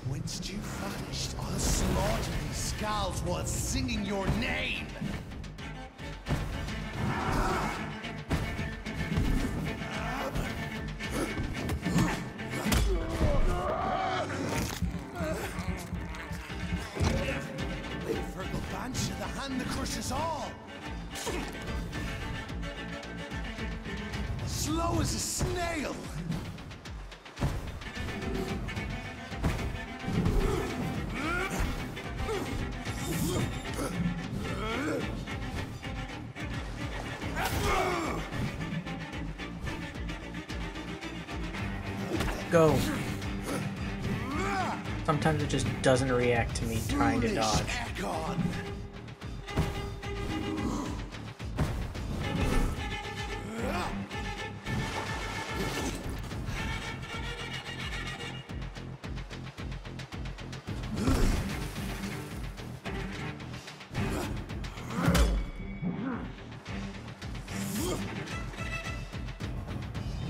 Whence you vanished, I'll slaughter these skulls while singing your name! Virgil Banshee, the hand that crushes all! Slow as a snail! Go. Sometimes it just doesn't react to me trying to dodge. Egon.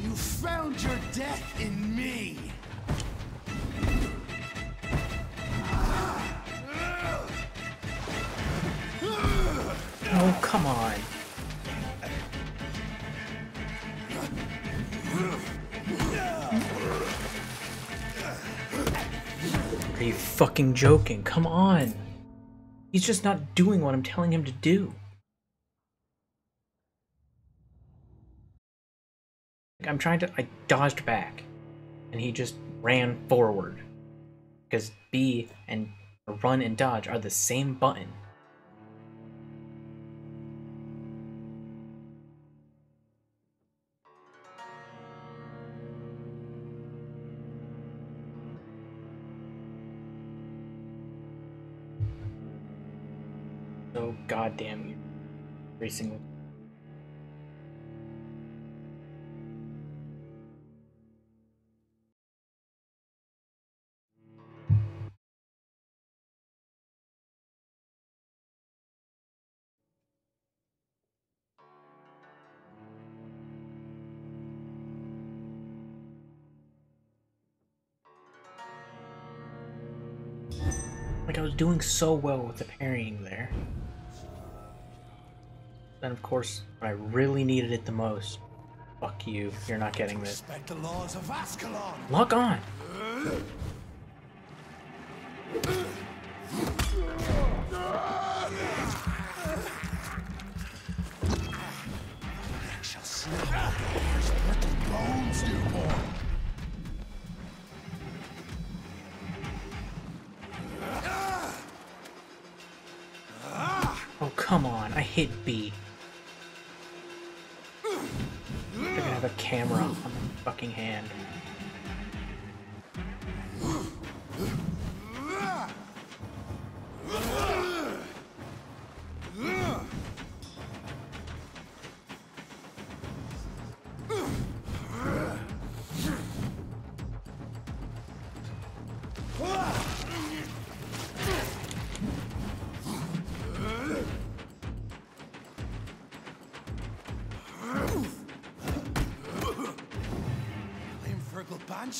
You found your death in me! Oh, come on. Are you fucking joking? Come on. He's just not doing what I'm telling him to do. I'm trying to... I dodged back. And he just ran forward. Because B and run and dodge are the same button. So goddamn every single. Like, I was doing so well with the parrying there. Then, of course, when I really needed it the most, fuck you, you're not getting this. Respect the laws of Ascalon. Lock on! Shall snap like a hair's brittle bones, newborn. Oh, come on, I hit B. They're gonna have a camera on my fucking hand.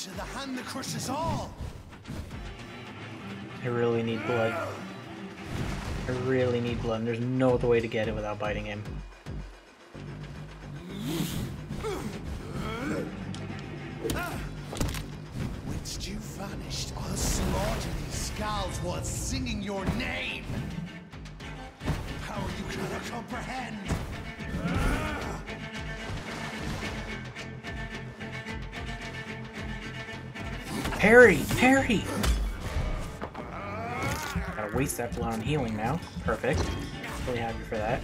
The hand that crushes all. I really need blood. I really need blood, and there's no other way to get it without biting him. Whilst you vanished, I'll slaughter these skulls while singing your name. Power you cannot comprehend. Parry! Parry! Gotta waste that blood on healing now. Perfect. Really happy for that.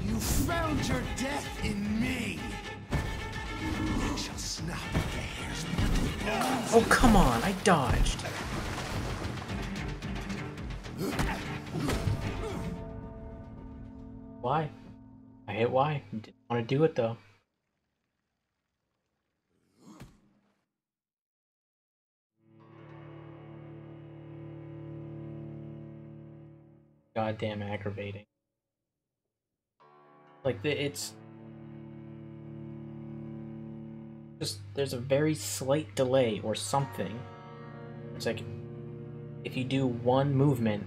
You found your death in me. You shall snap like a hair's brittle bones. Oh, come on, I dodged. Why? I hit Y. Didn't want to do it though. Goddamn aggravating. Like, it's just, there's a very slight delay or something. It's like, if you do one movement,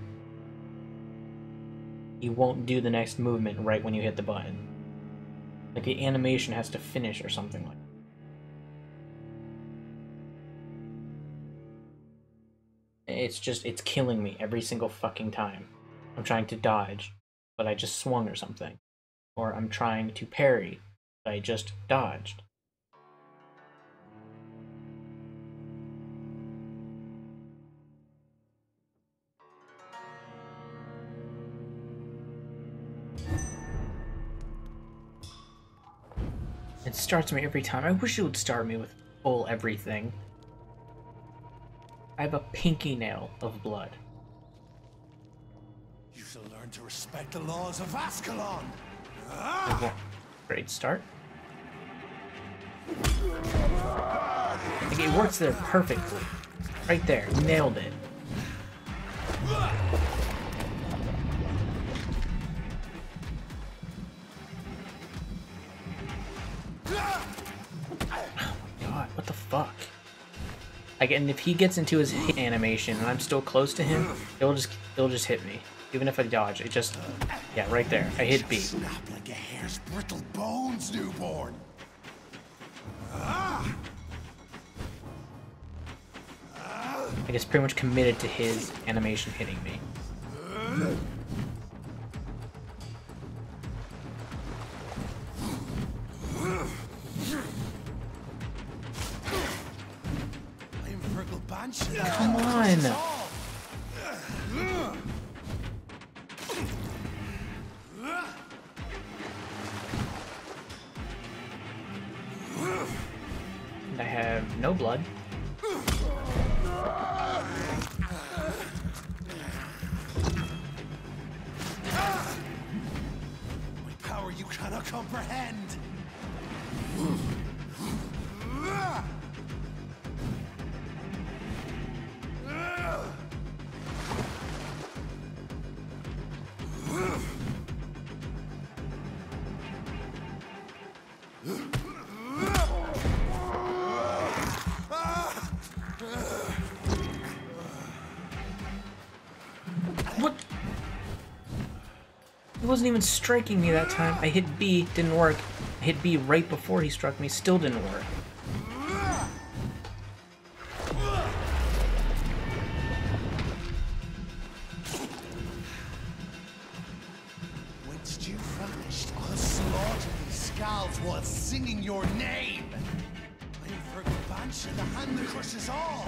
you won't do the next movement right when you hit the button. Like, the animation has to finish or something like that. It's just, it's killing me every single fucking time. I'm trying to dodge, but I just swung or something. Or I'm trying to parry, but I just dodged. It starts me every time. I wish it would start me with full everything. I have a pinky nail of blood. You shall learn to respect the laws of Ascalon. Great start. Like, it works there perfectly. Right there. Nailed it. Oh my god, what the fuck? Like, and if he gets into his hit animation and I'm still close to him, it'll just hit me. Even if I dodge, it just, yeah, right there. I hit B. Snap like a hair's brittle bones, newborn. I guess pretty much committed to his animation hitting me. Come on! And I have no blood. hand. What? He wasn't even striking me that time. I hit B, didn't work. I hit B right before he struck me, still didn't work. When stew vanished, I'll slaughter these skulls while singing your name. I'm for Banshee, the hand that crushes all.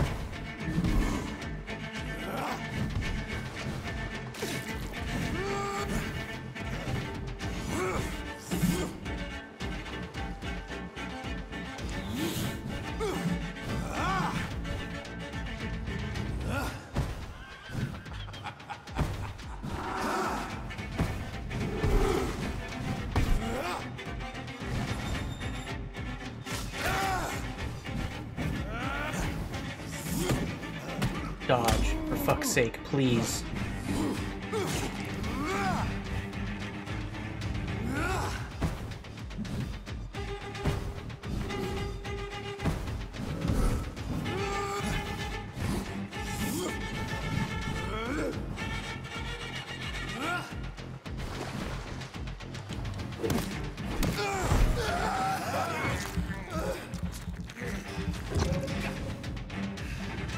Dodge, for fuck's sake, please.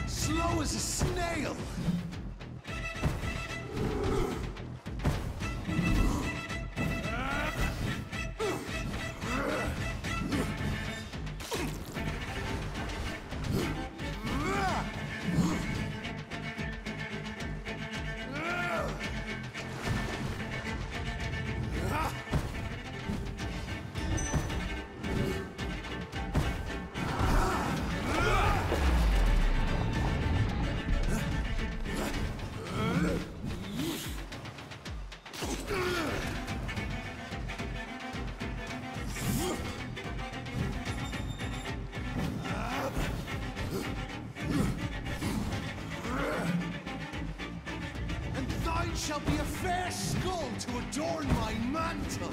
Slow as a snail. And thine shall be a fair skull to adorn my mantle.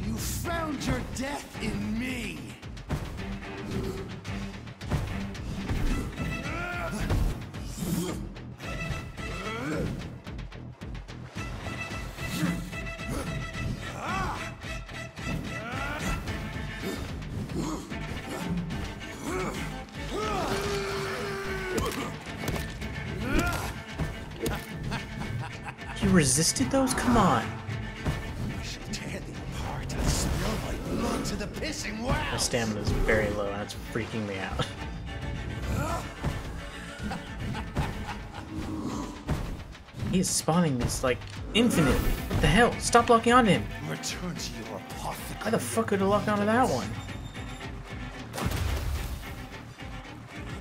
You found your death in me. You resisted those? Come on. I shall tear thee apart and spill my blood to the pissing well. My stamina's very low, and that's freaking me out. He's spawning these, like, infinitely. What the hell? Stop locking onto him. Return to your apothecary. Why the fuck could I lock onto that one?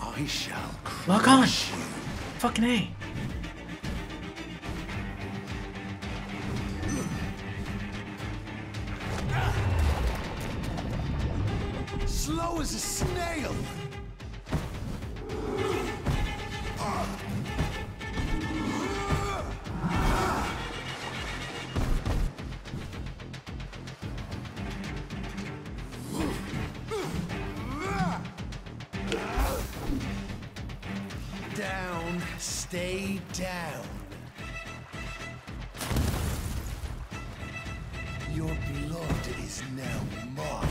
I shall Lock on! crush you. Fucking A. Slow as a snail. Down, stay down. Your blood is now mine.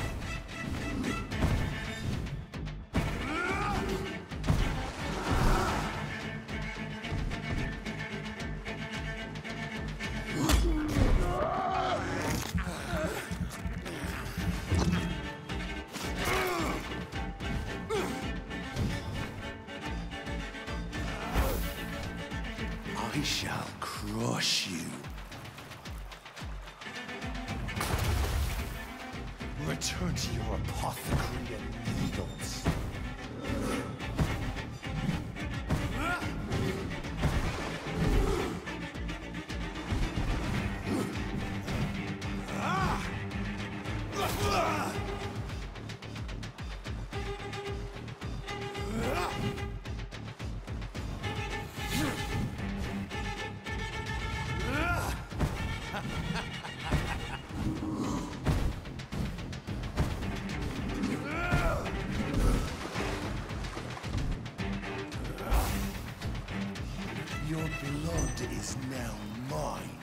I shall crush you. return to your apothecary and needles. Your blood is now mine.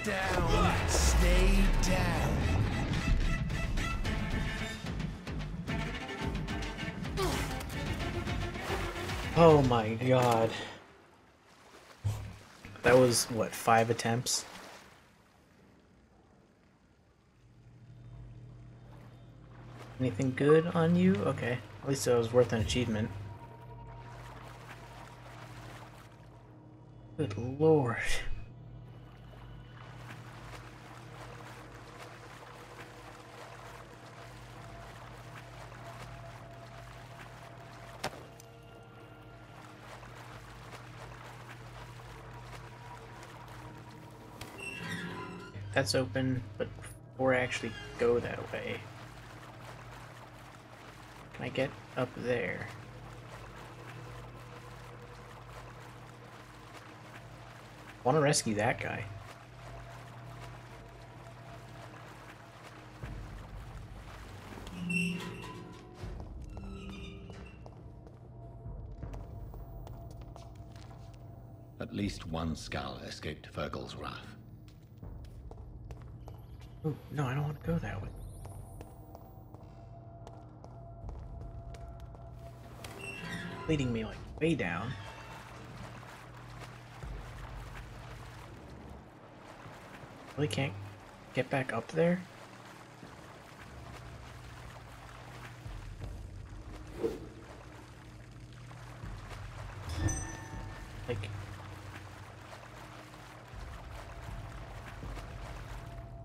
Down, stay down. Oh my god. That was, what, 5 attempts? Anything good on you? Okay. At least it was worth an achievement. Good lord. That's open, but before I actually go that way, can I get up there? I want to rescue that guy. At least one skull escaped Fergal's wrath. Oh, no, I don't want to go that way. Leading me like way down. Really can't get back up there? Like...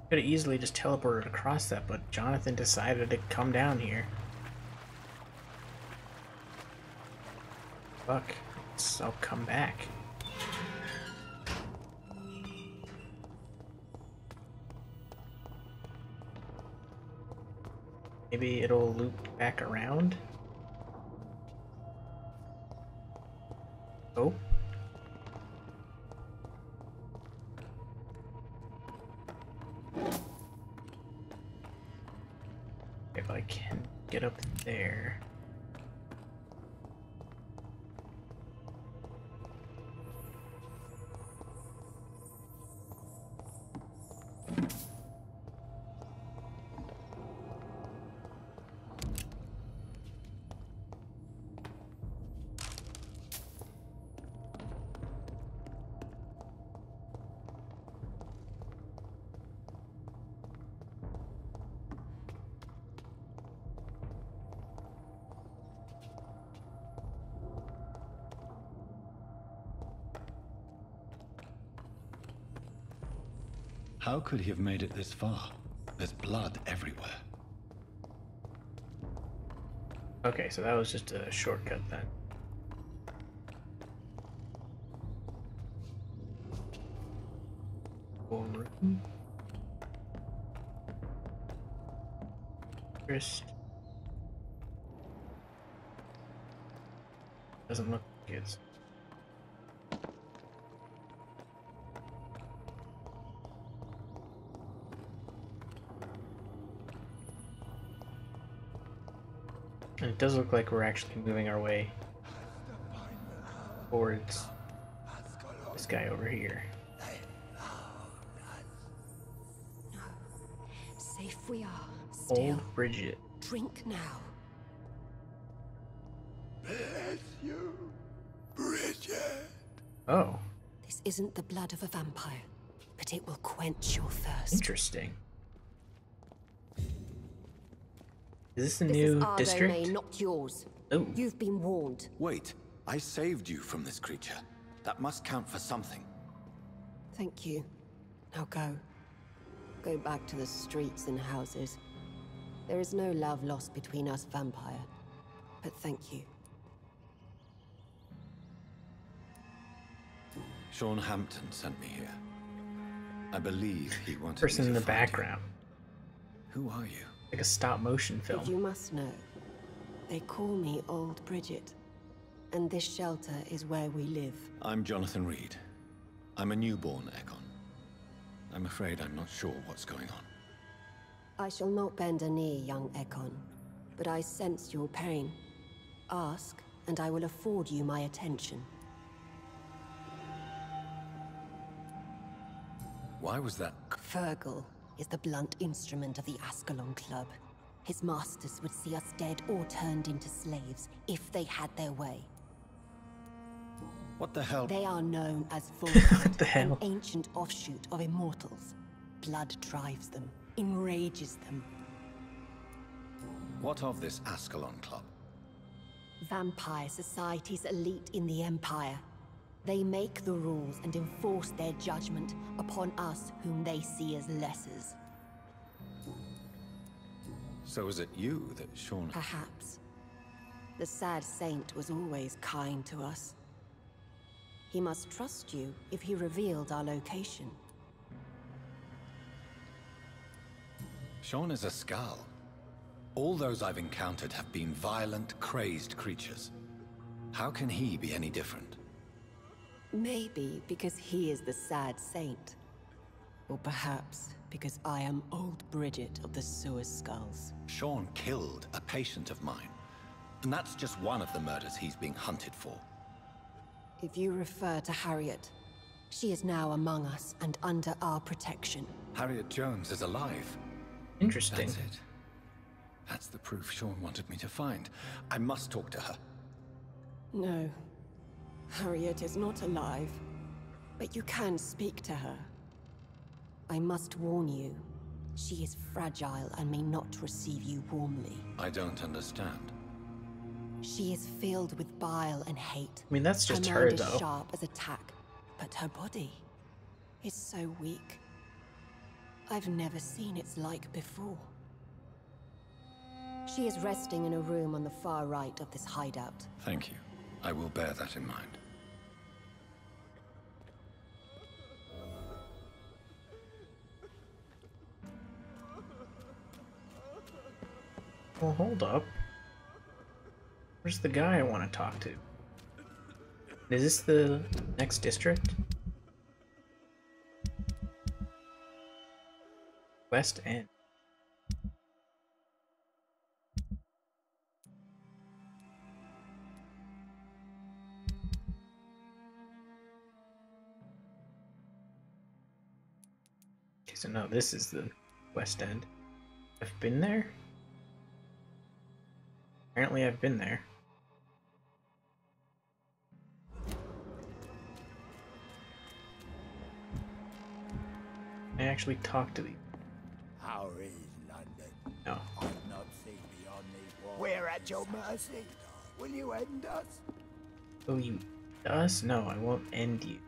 could have easily just teleported across that, but Jonathan decided to come down here. Fuck. So I'll come back. Maybe it'll loop back around? Oh. If I can get up there. How could he have made it this far? There's blood everywhere. Okay, so that was just a shortcut then. Room. First. Doesn't look good. And it does look like we're actually moving our way towards this guy over here. Safe we are. Still. Old Bridget. Drink now. Bless you, Bridget. Oh. This isn't the blood of a vampire, but it will quench your thirst. Interesting. Is this a This new is our district? domain, not yours. Oh. You've been warned. Wait, I saved you from this creature. That must count for something. Thank you. Now go. Go back to the streets and houses. There is no love lost between us, Vampire. But thank you. Sean Hampton sent me here. I believe he wanted Person me in to the find background. you. Who are you? Like a stop motion If film. you must know, they call me Old Bridget. And this shelter is where we live. I'm Jonathan Reed. I'm a newborn Ekon. I'm afraid I'm not sure what's going on. I shall not bend a knee, young Ekon, but I sense your pain. Ask, and I will afford you my attention. Why was that? Fergal is the blunt instrument of the Ascalon Club. His masters would see us dead or turned into slaves if they had their way. What the hell? They are known as What Volkite, the hell? an ancient offshoot of immortals. Blood drives them, enrages them. What of this Ascalon Club? Vampire society's elite in the Empire. They make the rules and enforce their judgment upon us whom they see as lessers. So is it you that Sean... Perhaps. The sad saint was always kind to us. He must trust you if he revealed our location. Sean is a Skal. All those I've encountered have been violent, crazed creatures. How can he be any different? Maybe because he is the sad saint. Or perhaps because I am Old Bridget of the Sewer Skulls. Sean killed a patient of mine. And that's just one of the murders he's being hunted for. If you refer to Harriet, she is now among us and under our protection. Harriet Jones is alive. Interesting. That's it. That's the proof Sean wanted me to find. I must talk to her. No. Harriet is not alive. But you can speak to her. I must warn you. She is fragile and may not receive you warmly. I don't understand. She is filled with bile and hate. I mean, that's just her her, mind is though. sharp as a tack, but her body is so weak. I've never seen its like before. She is resting in a room on the far right of this hideout. Thank you. I will bear that in mind. Well, hold up. Where's the guy I want to talk to? Is this the next district? West End. Okay, so no, this is the West End. I've been there? Apparently I've been there. I actually talked to these. How is London? No. I've not seen beyond these walls. We're at your mercy. Will you end us? Will you end us? No, I won't end you.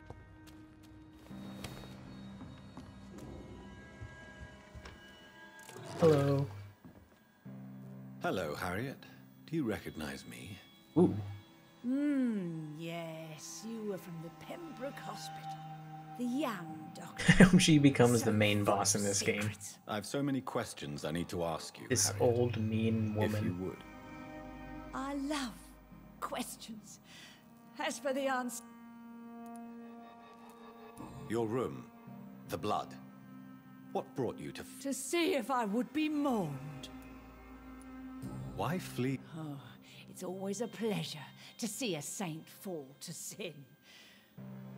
Hello. Hello, Harriet. Do you recognize me? Ooh. Yes, you were from the Pembroke Hospital. The young doctor. I hope she becomes the main boss in this game. I have so many questions I need to ask you, This Harriet. old mean If you woman. would. I love questions. As for the answer, Your room. The blood. What brought you to... to see if I would be mourned. Why flee? Oh, it's always a pleasure to see a saint fall to sin.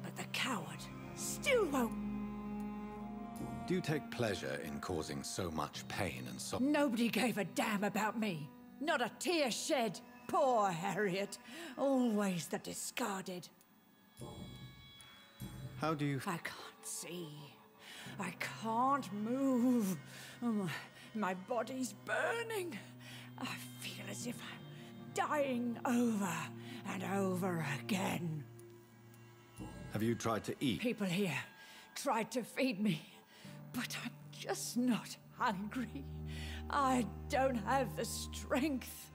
But the coward still won't. Do you take pleasure in causing so much pain and sorrow? Nobody gave a damn about me. Not a tear shed. Poor Harriet. Always the discarded. How do you... I can't see. I can't move. Oh, my body's burning. I feel as if I'm dying over and over again. Have you tried to eat? People here tried to feed me, but I'm just not hungry. I don't have the strength.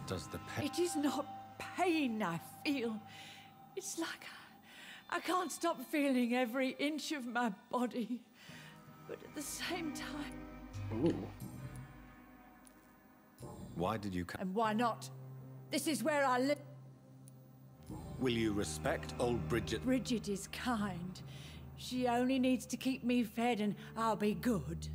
Does the pain... It is not pain I feel. It's like I can't stop feeling every inch of my body. But at the same time... Ooh. Why did you come? And why not? This is where I live. Will you respect old Bridget? Bridget is kind. She only needs to keep me fed and I'll be good.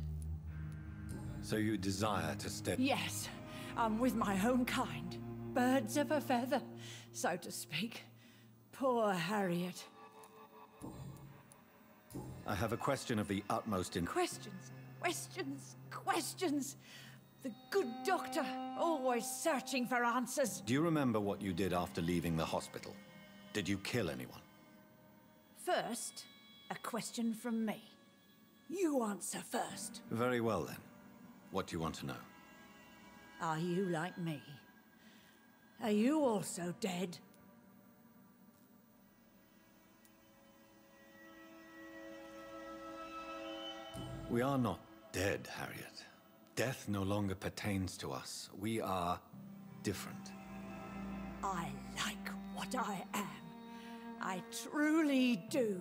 So you desire to stay? Yes, I'm with my own kind. Birds of a feather, so to speak. Poor Harriet. I have a question of the utmost in... Questions, questions, questions. The good doctor, always searching for answers. Do you remember what you did after leaving the hospital? Did you kill anyone? First, a question from me. You answer first. Very well then. What do you want to know? Are you like me? Are you also dead? We are not dead, Harriet. Death no longer pertains to us. We are different. I like what I am. I truly do.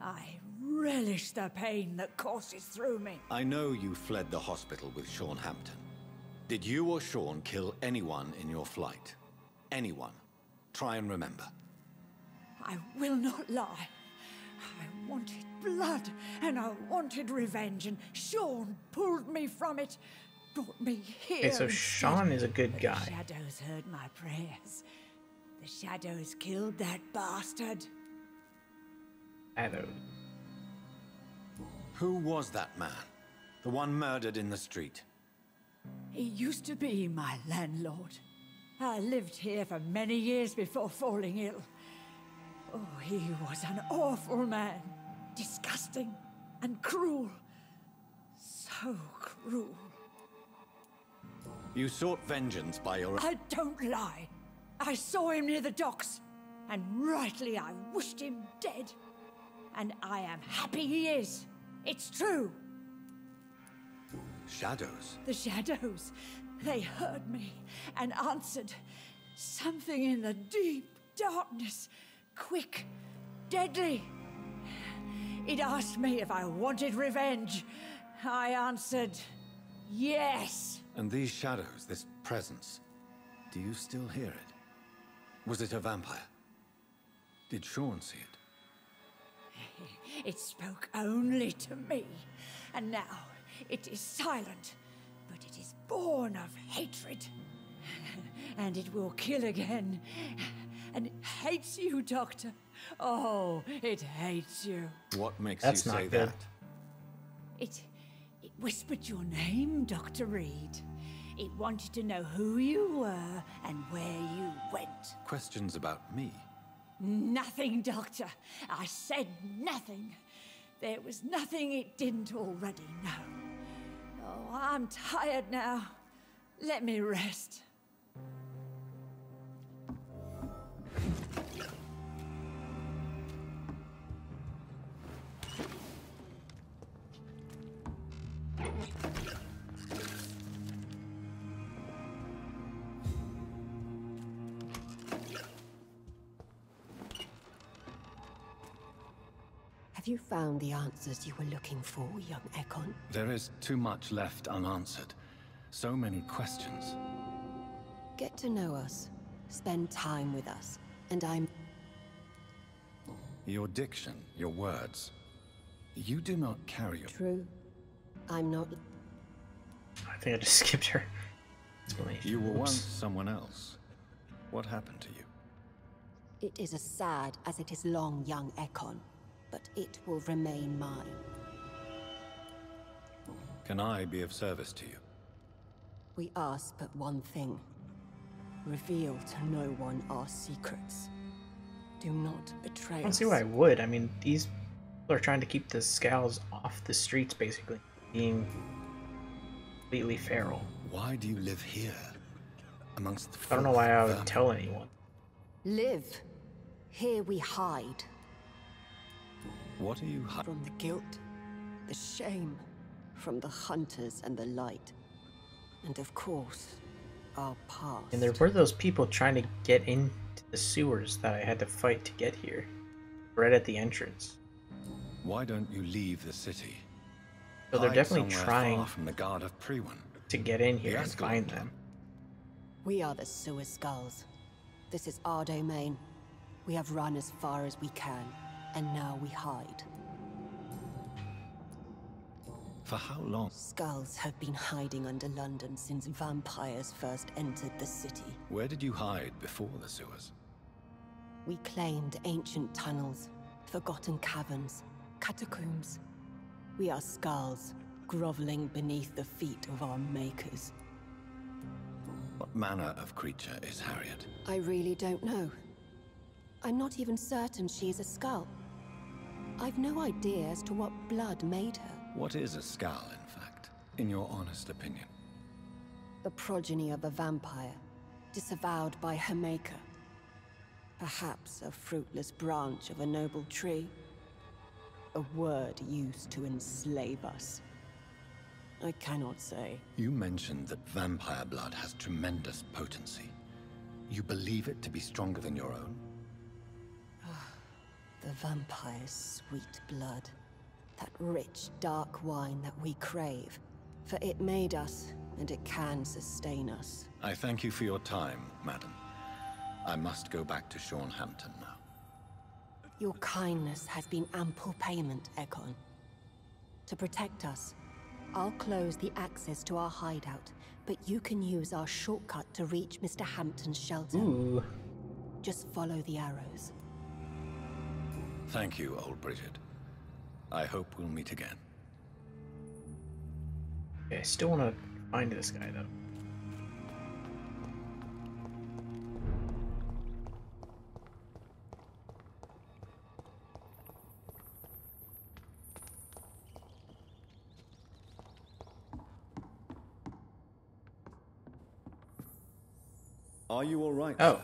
I relish the pain that courses through me. I know you fled the hospital with Sean Hampton. Did you or Sean kill anyone in your flight? Anyone? Try and remember. I will not lie. I wanted blood, and I wanted revenge, and Sean pulled me from it, brought me here. Okay, so Sean is a good guy. The shadows heard my prayers. The shadows killed that bastard. Shadows. Who was that man? The one murdered in the street? He used to be my landlord. I lived here for many years before falling ill. Oh, he was an awful man. Disgusting and cruel. So cruel. You sought vengeance by your... I don't lie. I saw him near the docks, and rightly I wished him dead. And I am happy he is. It's true. Shadows? The shadows. They heard me and answered. Something in the deep darkness. Quick, deadly. It asked me if I wanted revenge. I answered, yes. And these shadows, this presence, do you still hear it? Was it a vampire? Did Sean see it? It spoke only to me, and now it is silent, but it is born of hatred. And it will kill again. And it hates you, Doctor. Oh, it hates you. What makes That's you not say good. that? It whispered your name, Dr. Reed. It wanted to know who you were and where you went. Questions about me? Nothing, Doctor. I said nothing. There was nothing it didn't already know. Oh, I'm tired now. Let me rest. Have you found the answers you were looking for, young Ekon? There is too much left unanswered. So many questions. Get to know us. Spend time with us. And I'm... Your diction, your words. You do not carry your... True. I'm not... I think I just skipped her explanation. You were Oops. once someone else. What happened to you? It is as sad as it is long, young Ekon. But it will remain mine. Can I be of service to you? We ask but one thing. Reveal to no one our secrets. Do not betray us. I don't see why I would. I mean, these people are trying to keep the Scowls off the streets, basically. Being completely feral. Why do you live here? Amongst the... I don't know why I would tell anyone. Live. Here we hide. What are you From the guilt The shame from the hunters and the light. And of course, our past. And there were those people trying to get into the sewers that I had to fight to get here. Right at the entrance. Why don't you leave the city? So they're Hide definitely somewhere trying far from the guard of Priwen. to get in here The and find Escalade. them. We are the Sewer Skulls. This is our domain. We have run as far as we can, and now we hide. For how long? Skulls have been hiding under London since vampires first entered the city. Where did you hide before the sewers? We claimed ancient tunnels, forgotten caverns, catacombs. We are skulls, groveling beneath the feet of our makers. What manner of creature is Harriet? I really don't know. I'm not even certain she is a skull. I've no idea as to what blood made her. What is a skull, in fact, in your honest opinion? The progeny of a vampire, disavowed by her maker. Perhaps a fruitless branch of a noble tree. A word used to enslave us. I cannot say. You mentioned that vampire blood has tremendous potency. You believe it to be stronger than your own? The vampire's sweet blood. That rich, dark wine that we crave. For it made us, and it can sustain us. I thank you for your time, madam. I must go back to Hampton now. Your kindness has been ample payment, Egon. To protect us, I'll close the access to our hideout, but you can use our shortcut to reach Mr. Hampton's shelter. Ooh. Just follow the arrows. Thank you, old Bridget. I hope we'll meet again. Okay, I still want to find this guy, though. Are you all right? Oh.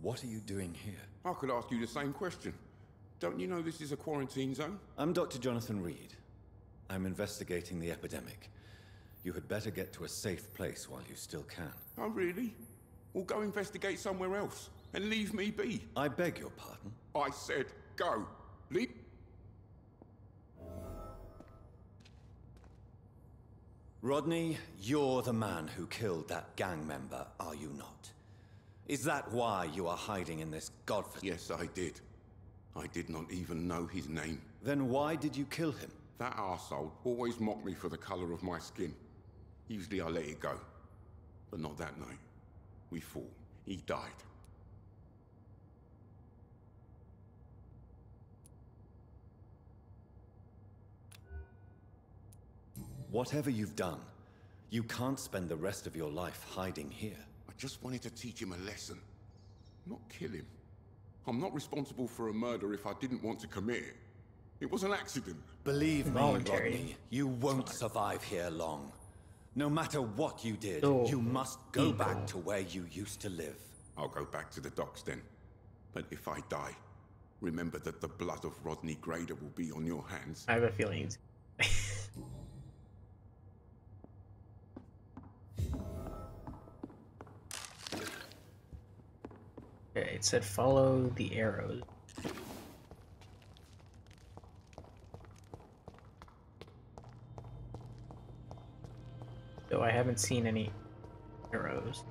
What are you doing here? I could ask you the same question. Don't you know this is a quarantine zone? I'm Dr. Jonathan Reed. I'm investigating the epidemic. You had better get to a safe place while you still can. Oh, really? Well, go investigate somewhere else and leave me be. I beg your pardon? I said go. Leave... Rodney, you're the man who killed that gang member, are you not? Is that why you are hiding in this godforsaken... Yes, I did. I did not even know his name. Then why did you kill him? That arsehole always mocked me for the color of my skin. Usually I let it go. But not that night. We fought. He died. Whatever you've done, you can't spend the rest of your life hiding here. I just wanted to teach him a lesson. Not kill him. I'm not responsible for a murder if I didn't want to commit it. It was an accident. Believe me, Voluntary. Rodney, you won't survive here long. No matter what you did, Oh, you must go evil. back to where you used to live. I'll go back to the docks then. But if I die, remember that the blood of Rodney Grader will be on your hands. I have a feeling he's... Okay, it said follow the arrows. So I haven't seen any arrows.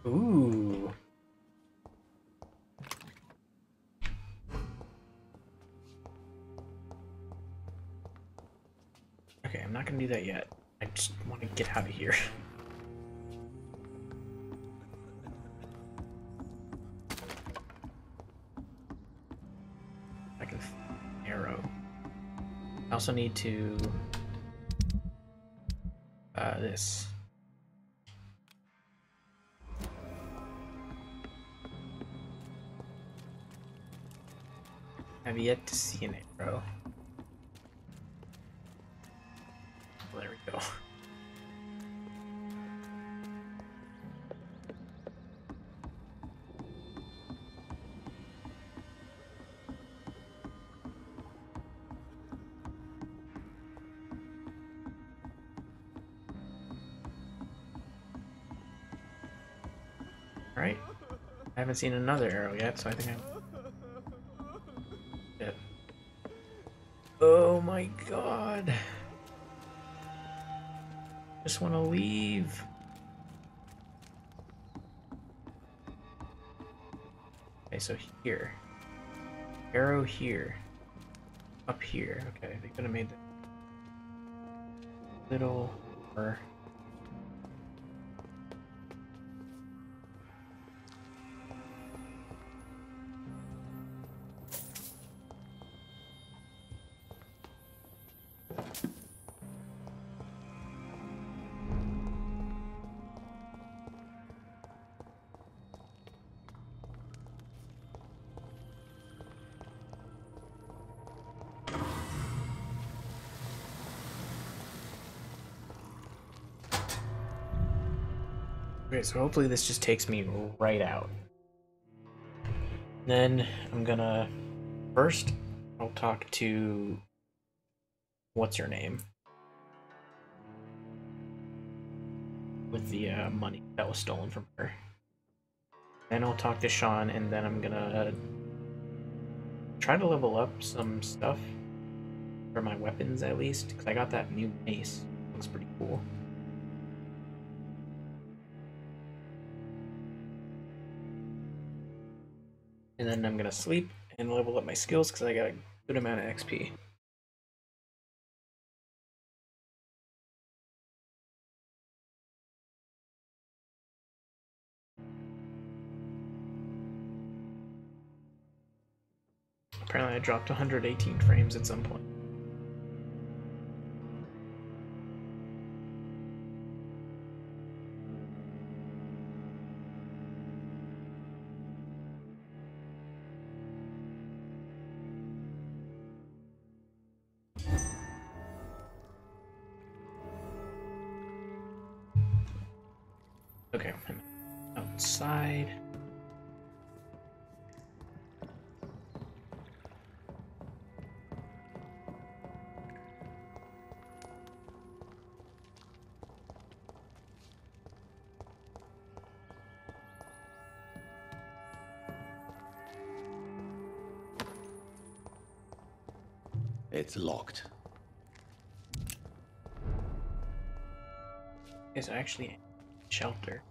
Ooh. Okay, I'm not gonna do that yet. I just want to get out of here. I can arrow. I also need to this. I've yet to see an arrow. Well, there we go. Alright. I haven't seen another arrow yet, so I think I'm... Yeah. Oh my god. Just want to leave. Okay, so here. Arrow here. Up here. Okay, they could have made that little or... Okay, so hopefully this just takes me right out. Then I'm gonna... First, I'll talk to... What's her name? With the money that was stolen from her. Then I'll talk to Sean, and then I'm gonna... try to level up some stuff. For my weapons, at least. Because I got that new mace. Looks pretty cool. And then I'm gonna sleep and level up my skills because I got a good amount of XP. Apparently I dropped 118 frames at some point. Okay, I'm outside. It's locked. It's actually shelter.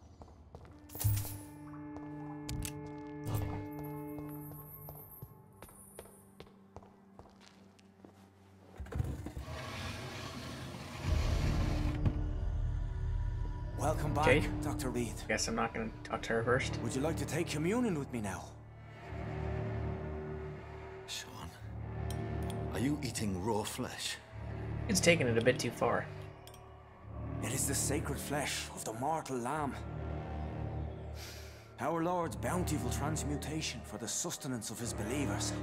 Welcome back, Okay. Dr. Reed. Guess I'm not gonna talk to her first. Would you like to take communion with me now? Sean, are you eating raw flesh? It's taking it a bit too far. It is the sacred flesh of the mortal lamb. Our Lord's bountiful transmutation for the sustenance of his believers.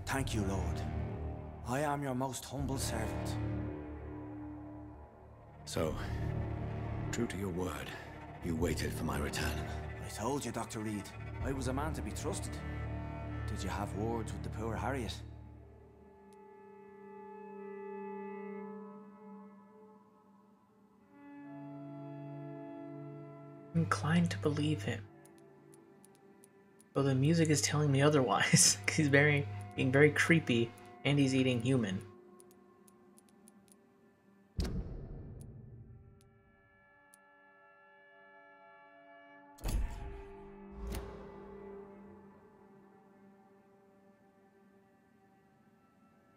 Thank you, Lord. I am your most humble servant. So, true to your word, you waited for my return. I told you, Dr. Reed, I was a man to be trusted. Did you have words with the poor Harriet? I'm inclined to believe him. But the music is telling me otherwise. He's being very creepy, and he's eating human.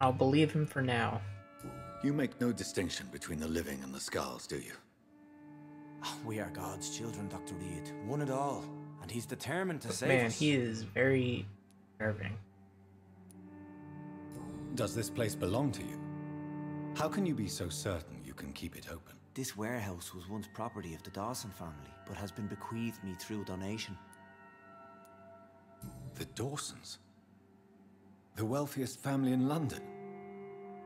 I'll believe him for now. You make no distinction between the living and the skulls, do you? We are God's children, Dr. Reed. One and all. And he's determined to save Man, us. he is very nerving. Does this place belong to you? How can you be so certain you can keep it open? This warehouse was once property of the Dawson family, but has been bequeathed me through donation. The Dawsons? The wealthiest family in London?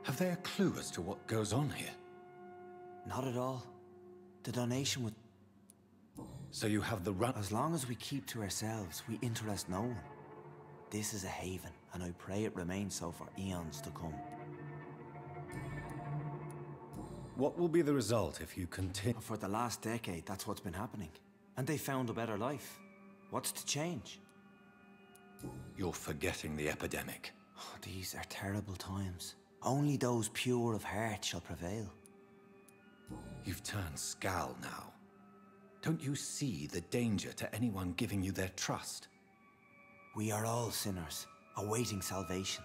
Have they a clue as to what goes on here? Not at all. The donation would... So you have the run... As long as we keep to ourselves, we interest no one. This is a haven, and I pray it remains so for eons to come. What will be the result if you continue? For the last decade, that's what's been happening. And they found a better life. What's to change? You're forgetting the epidemic. Oh, these are terrible times. Only those pure of heart shall prevail. You've turned Skal now. Don't you see the danger to anyone giving you their trust? We are all sinners, awaiting salvation.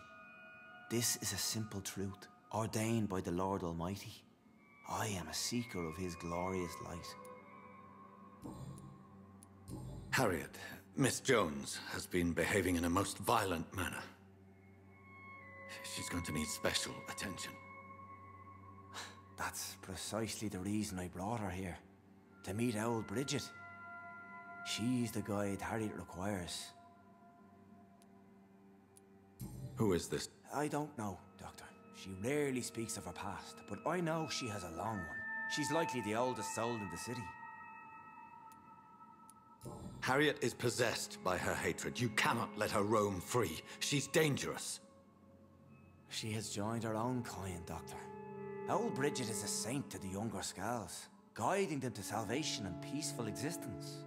This is a simple truth, ordained by the Lord Almighty. I am a seeker of his glorious light. Harriet, Miss Jones has been behaving in a most violent manner. She's going to need special attention. That's precisely the reason I brought her here. To meet old Bridget. She's the guide Harriet requires. Who is this? I don't know, Doctor. She rarely speaks of her past, but I know she has a long one. She's likely the oldest soul in the city. Harriet is possessed by her hatred. You cannot let her roam free. She's dangerous. She has joined her own kind, Doctor. Old Bridget is a saint to the younger Skals, guiding them to salvation and peaceful existence.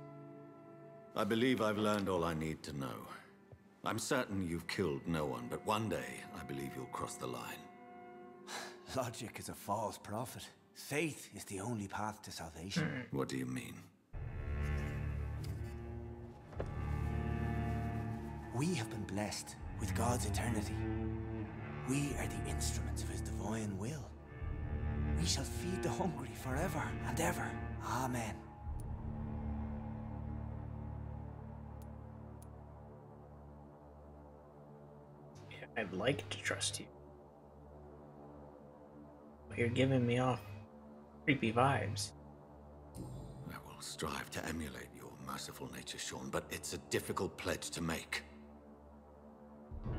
I believe I've learned all I need to know. I'm certain you've killed no one, but one day I believe you'll cross the line. Logic is a false prophet. Faith is the only path to salvation. What do you mean? We have been blessed with God's eternity. We are the instruments of his divine will. We shall feed the hungry forever and ever. Amen. Yeah, I'd like to trust you. You're giving me off creepy vibes. I will strive to emulate your merciful nature, Sean, but it's a difficult pledge to make.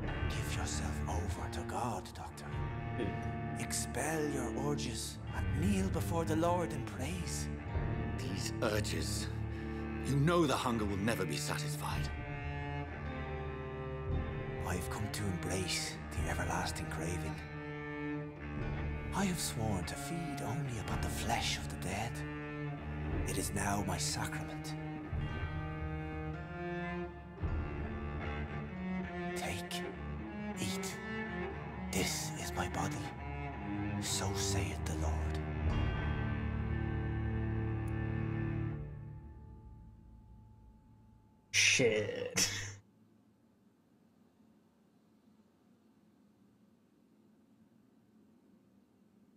Give yourself over to God, Doctor. Expel your urges and kneel before the Lord in praise. These urges... You know the hunger will never be satisfied. I've come to embrace the everlasting craving. I have sworn to feed only upon the flesh of the dead. It is now my sacrament. Take, eat. This is my body. So saith the Lord. Shit.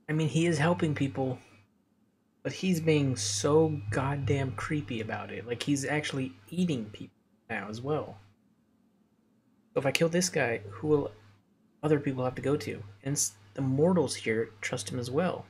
I mean, he is helping people, but he's being so goddamn creepy about it. Like, he's actually eating people now as well. So if I kill this guy, who will other people have to go to? And the mortals here trust him as well.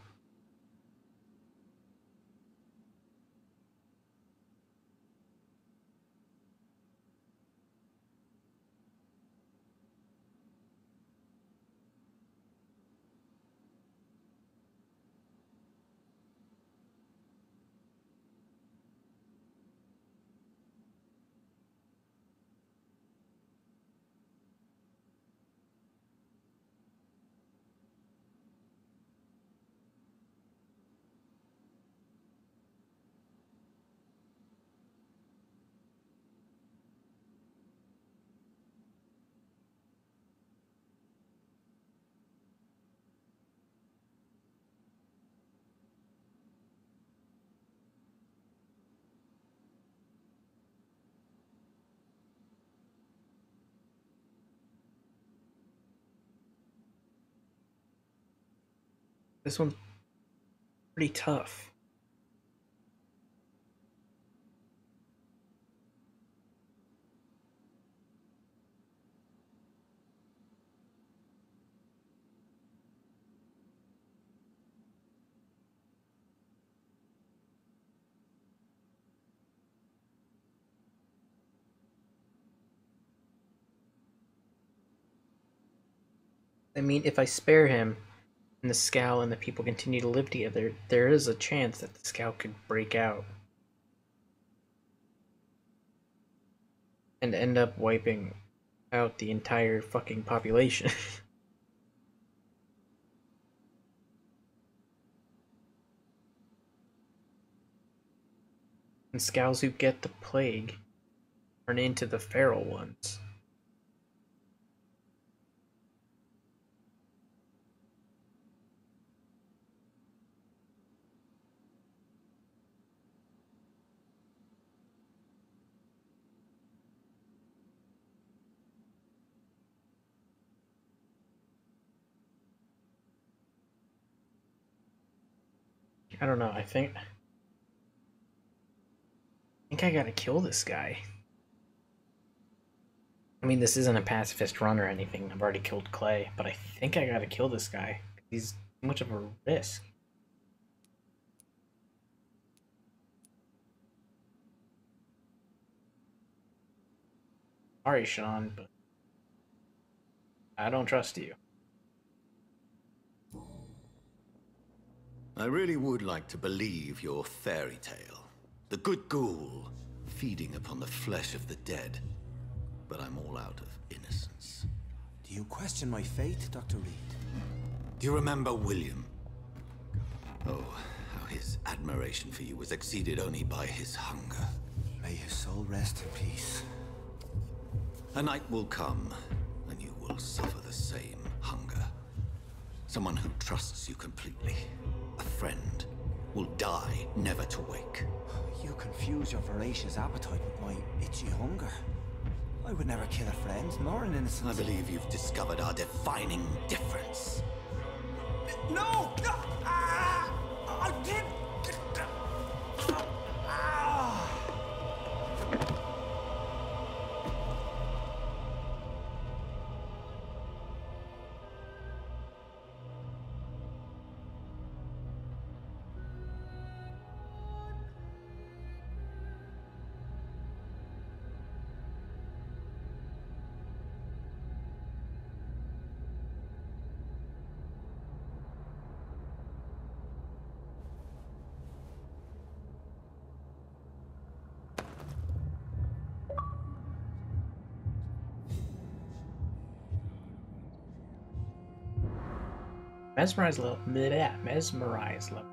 This one's pretty tough. I mean, if I spare him and the Scowl and the people continue to live together, there is a chance that the Scowl could break out and end up wiping out the entire fucking population. And Scowls who get the plague turn into the feral ones. I don't know, I think I gotta kill this guy. I mean, this isn't a pacifist run or anything. I've already killed Clay, but I think I gotta kill this guy. He's too much of a risk. Sorry, Sean, but I don't trust you. I really would like to believe your fairy tale. The good ghoul feeding upon the flesh of the dead. But I'm all out of innocence. Do you question my faith, Dr. Reed? Do you remember William? Oh, how his admiration for you was exceeded only by his hunger. May his soul rest in peace. A night will come when you will suffer the same hunger. Someone who trusts you completely, a friend, will die never to wake. You confuse your voracious appetite with my itchy hunger. I would never kill a friend, nor an innocent. I believe you've discovered our defining difference. No! No! Ah! I did. Ah! Mesmerize level. Bleh, mesmerize level.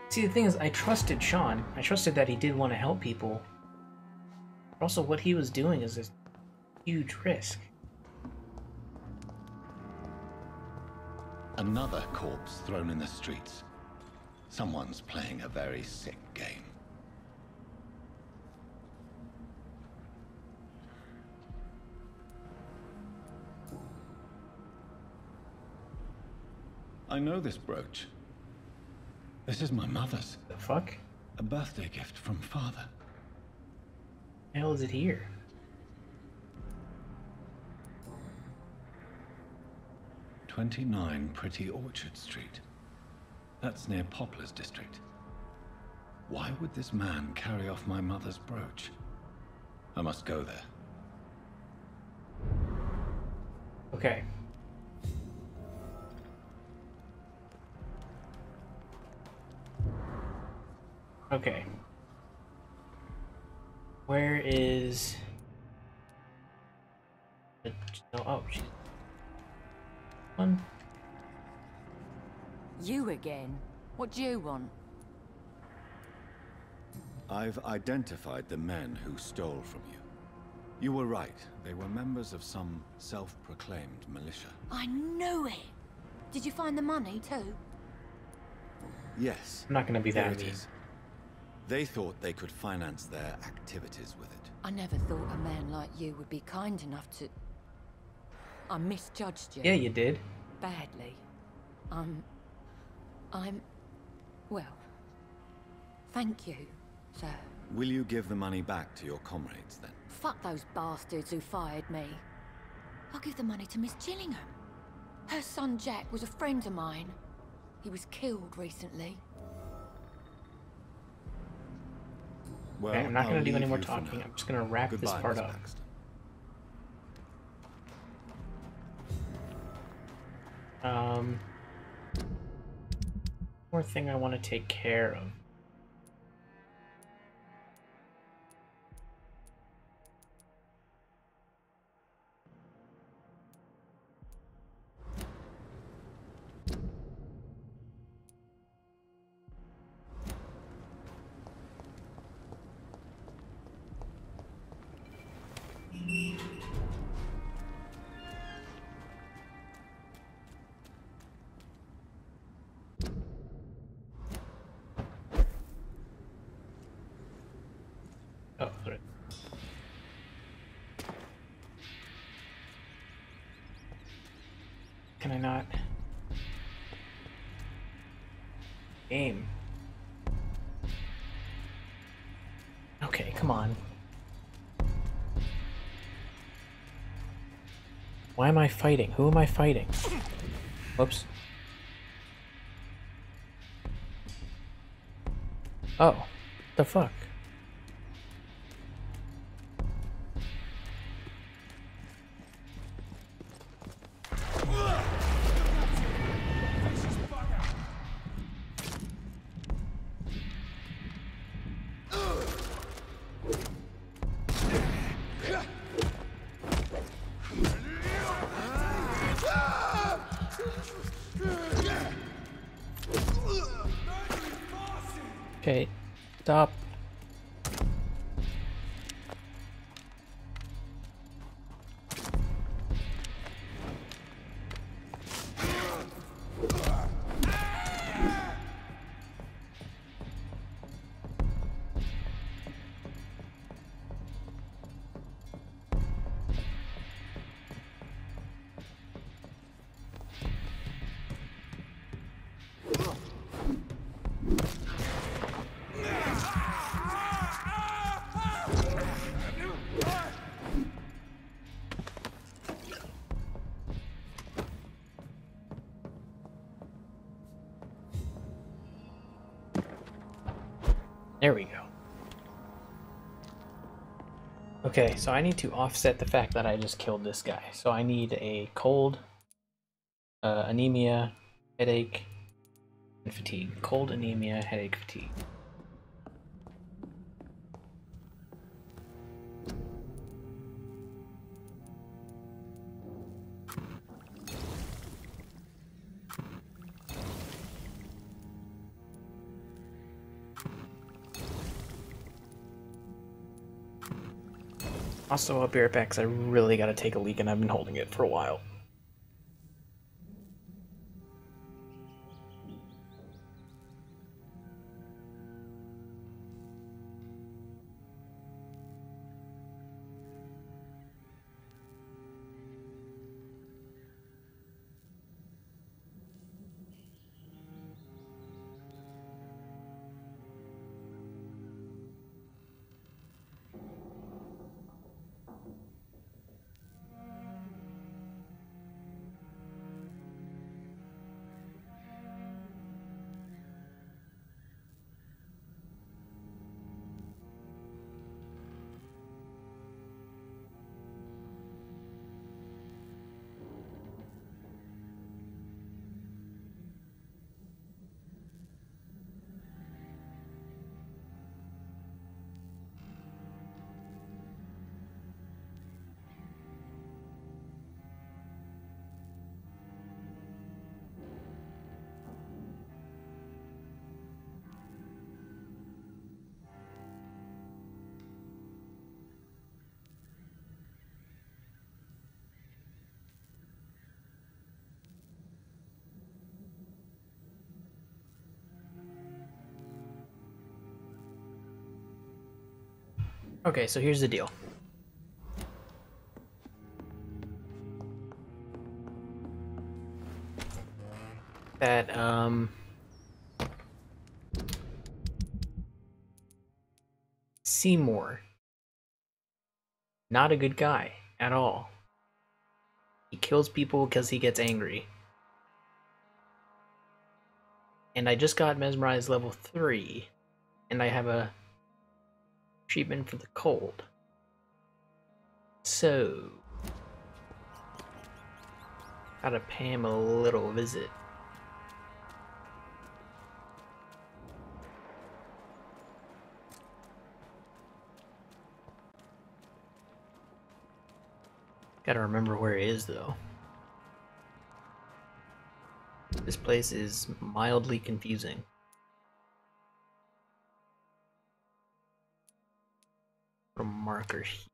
See, the thing is, I trusted Sean. I trusted that he did want to help people. But also, what he was doing is a huge risk. Another corpse thrown in the streets. Someone's playing a very sick game. I know this brooch. This is my mother's. The fuck? A birthday gift from father. The hell is it here? "29 Pretty Orchard Street. That's near Poplar's district. Why would this man carry off my mother's brooch? I must go there. Okay. Okay. Where is... Oh, she's... One. You again? What do you want? I've identified the men who stole from you. You were right. They were members of some self-proclaimed militia. I knew it! Did you find the money too? Yes. I'm not gonna be Here that it mean. is. They thought they could finance their activities with it. I never thought a man like you would be kind enough to... I misjudged you. Yeah, you did. Badly. Well, thank you, sir. Will you give the money back to your comrades, then? Fuck those bastards who fired me. I'll give the money to Miss Gillingham. Her son Jack was a friend of mine. He was killed recently. Well, Okay, I'm not going I'll to do any leave more you for talking. now. I'm just going to wrap this Goodbye, part Miss up. Paxton. More thing I want to take care of. Oh, sorry. Can I not? Game. Okay, come on. Why am I fighting? Who am I fighting? Whoops. Oh, the fuck? Okay, stop. There we go. Okay, so I need to offset the fact that I just killed this guy. So I need a cold, anemia, headache, and fatigue. Cold, anemia, headache, fatigue. Also, I'll be right back because I really gotta take a leak and I've been holding it for a while. Okay, so here's the deal. That, Seymour, not a good guy at all. He kills people because he gets angry. And I just got mesmerized level 3, and I have a treatment for the cold. So, gotta pay him a little visit. Gotta remember where it is, though. This place is mildly confusing. Put a marker here.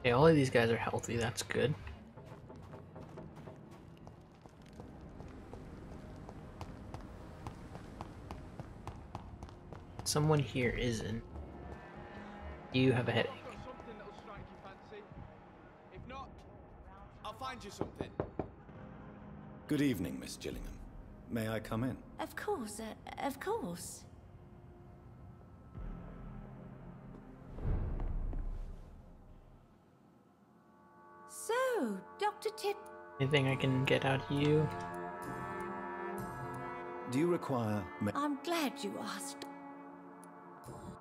Okay, all of these guys are healthy, that's good. Someone here isn't. You have a headache. Something that'll strike your fancy. If not, I'll find you something. Good evening, Miss Gillingham. May I come in? Of course, of course. So, Dr. Tip... Anything I can get out of you? Do you require... I'm glad you asked.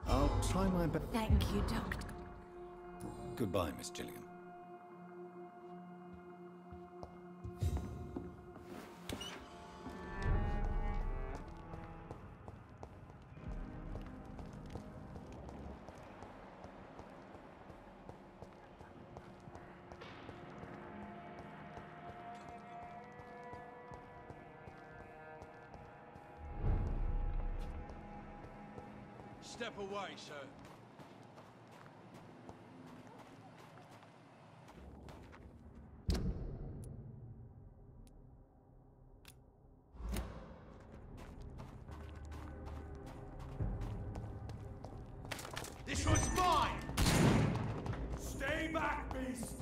I'll try my best. Thank you, Doctor. Goodbye, Miss Gillingham. Step away, sir. This one's mine! Stay back, beast!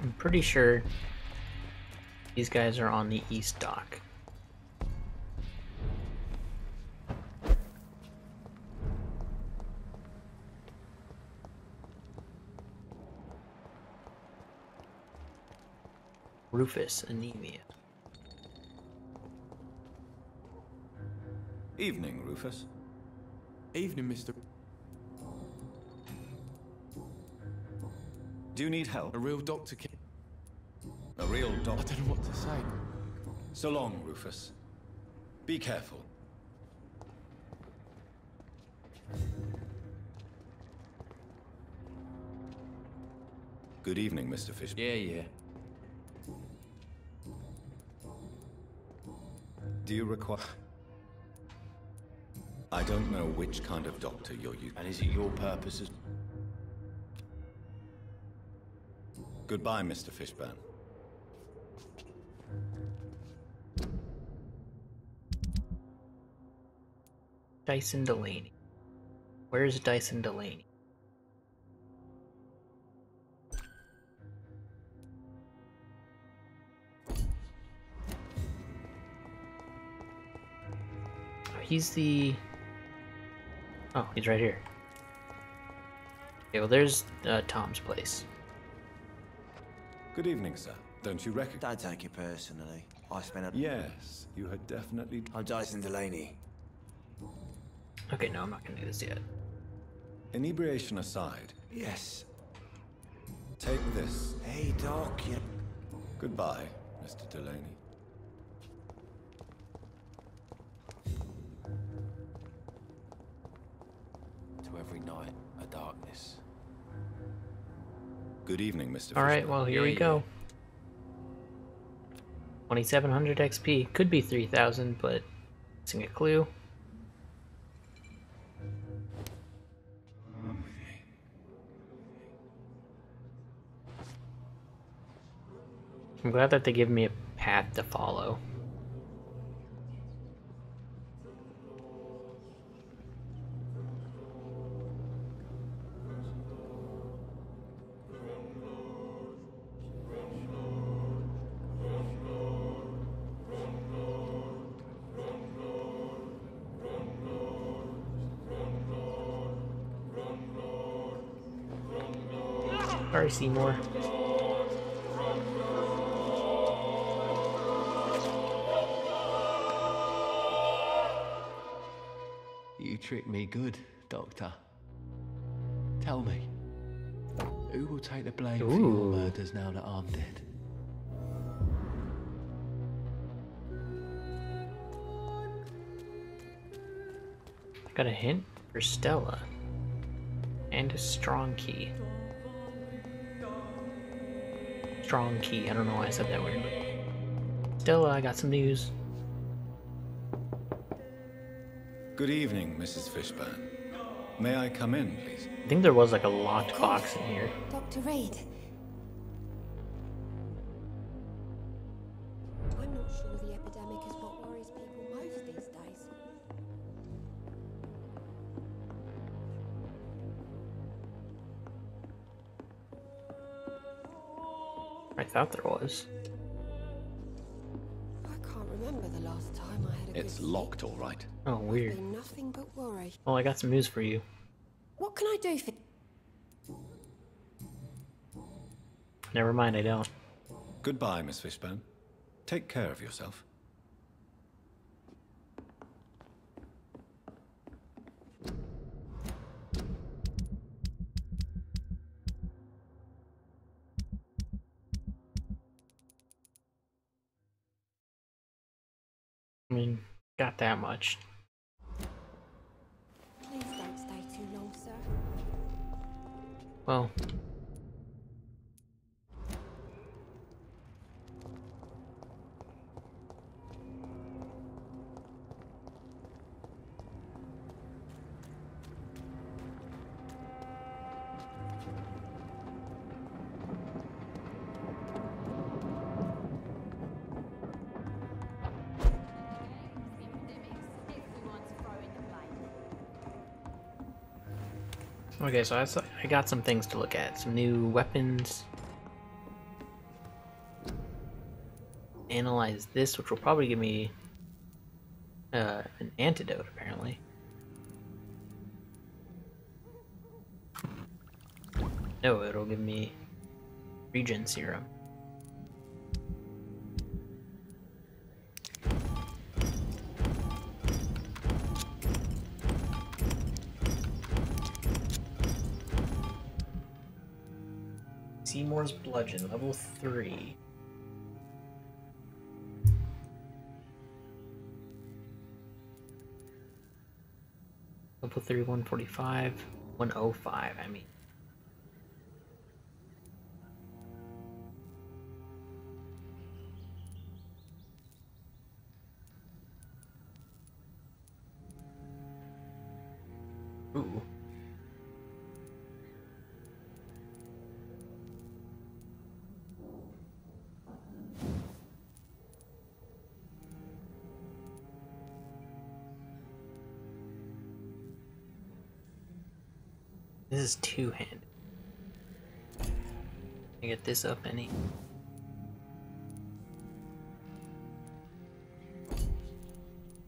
I'm pretty sure these guys are on the east dock. Rufus, anemia. Evening, Rufus. Evening, Mr. Do you need help? A real doctor can... A real I doctor. don't know what to say. So long, Rufus. Be careful. Good evening, Mr. Fish. Yeah. Do you require... I don't know which kind of doctor you're using. And is it your purpose as... Goodbye, Mr. Fishburne. Dyson Delaney. Where's Dyson Delaney? He's the... Oh, he's right here. Okay, well there's Tom's place. Good evening, sir. Don't you recognize... Don't take it personally. I spent a... Yes, you had definitely... I'm Dyson Delaney. Okay, no, I'm not gonna do this yet. Inebriation aside, Yes. take this. Hey, Doc, you... Goodbye, Mr. Delaney. Good evening, Mr. Alright, well, here we go. 2700 XP. Could be 3000, but missing a clue. I'm glad that they give me a path to follow. Sorry, Seymour. You tricked me good, Doctor. Tell me, who will take the blame for your murders now that I'm dead? I got a hint for Stella. And a strong key. Strong key. I don't know why I said that word. Stella, I got some news. Good evening, Mrs. Fishburne. May I come in, please? I think there was like a locked box in here. Dr. Reed. I'm not sure the epidemic is what worries people most these days. I thought there was. I can't remember the last time I had a It's locked, all right. Oh, weird. been nothing but worry. Well, I got some news for you. What can I do for... Never mind, I don't. Goodbye, Miss Fishburne. Take care of yourself. I mean, got that much. Please don't stay too long, sir. Well. Okay, so I got some things to look at. Some new weapons. Analyze this, which will probably give me an antidote, apparently. No, it'll give me regen serum. Seymour's Bludgeon, level 3. Level 3, 145, 105, I mean. Ooh. This is two-handed. I get this up any.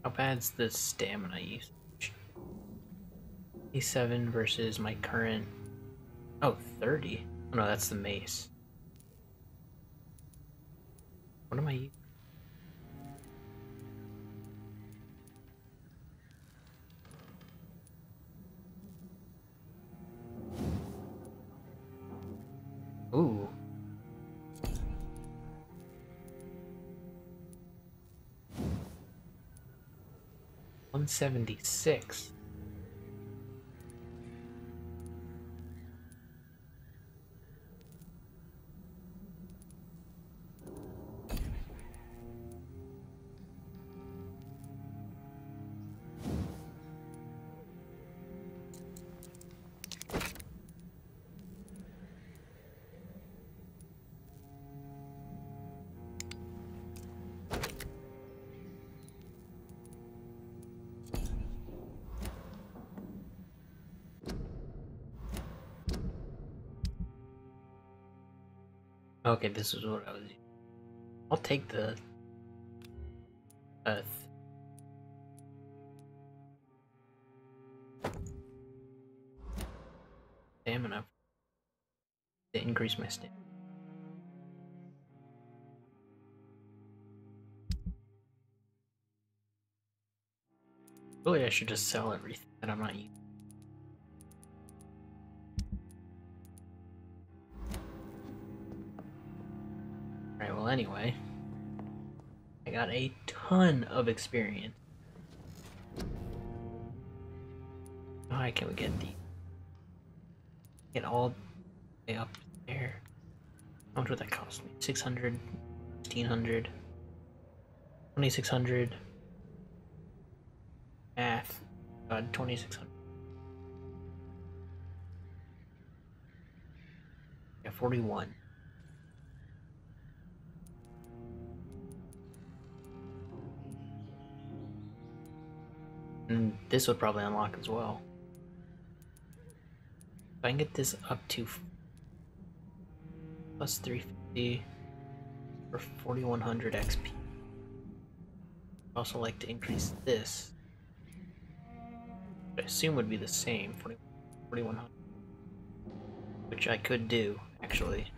How bad's the stamina usage? 87 versus my current. Oh, 30. Oh no, that's the mace. What am I using? Ooh. $176. Okay, this is what I was. I'll take the stamina to increase my stamina. Really, I should just sell everything that I'm not using. Alright, well, anyway, I got a ton of experience. How high can we get these? Get all the way up there. How much would that cost me? 600, 1600, 2600. Math. 2600. Yeah, 41. And this would probably unlock as well. If I can get this up to plus 350 for 4100 XP. I'd also like to increase this. I assume would be the same, 4100. Which I could do, actually.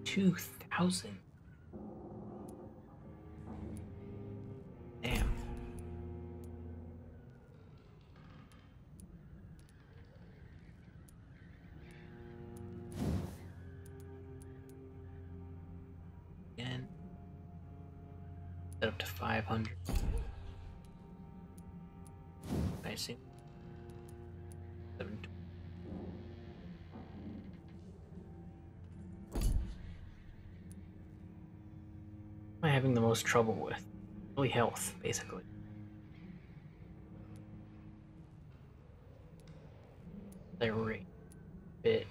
$2,000. Damn. Again. Set up to 500. I see. 720. Am I having the most trouble with? Really health, basically. The rate bit.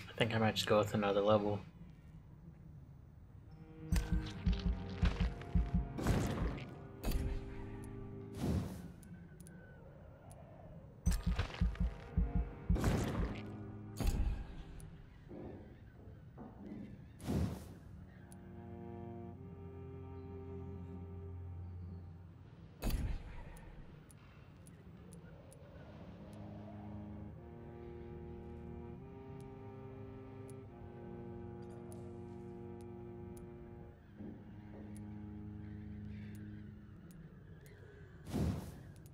I think I might just go with another level.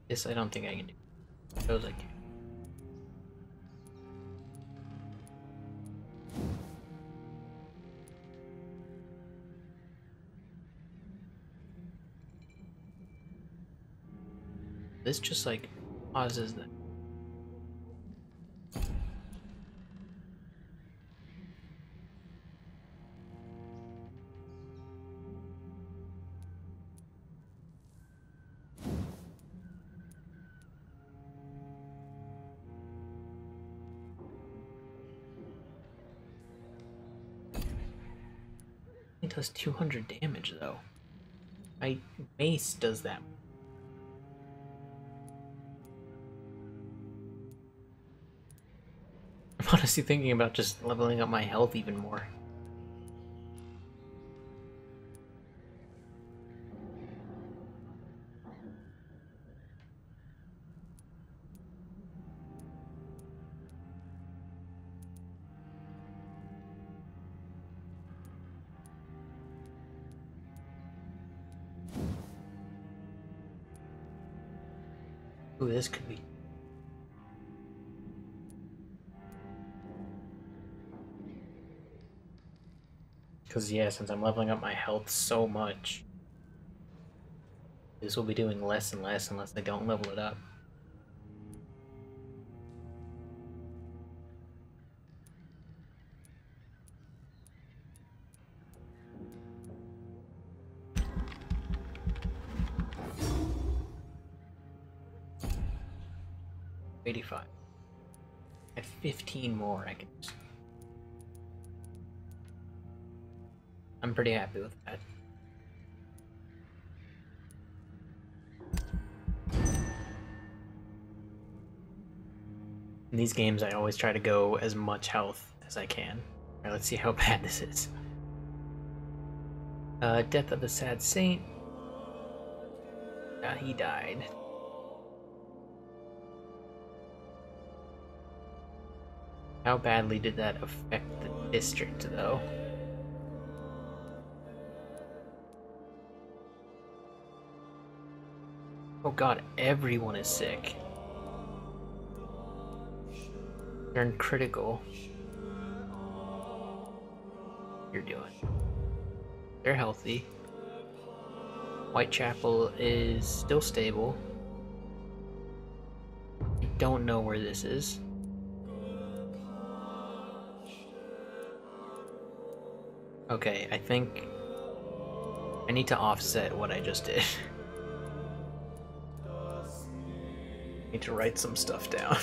This I don't think I can do. Those I can. This just like pauses them. It does 200 damage though. My mace does that. I'm honestly thinking about just leveling up my health even more. Ooh, this could be. Because, yeah, since I'm leveling up my health so much, this will be doing less and less unless I don't level it up. $85. At 15 more, I can. I'm pretty happy with that. In these games, I always try to go as much health as I can. Alright, let's see how bad this is. Death of the Sad Saint. He died. How badly did that affect the district, though? Oh god, everyone is sick. Turn critical. You're doing. They're healthy. Whitechapel is still stable. I don't know where this is. Okay, I think I need to offset what I just did. I need to write some stuff down.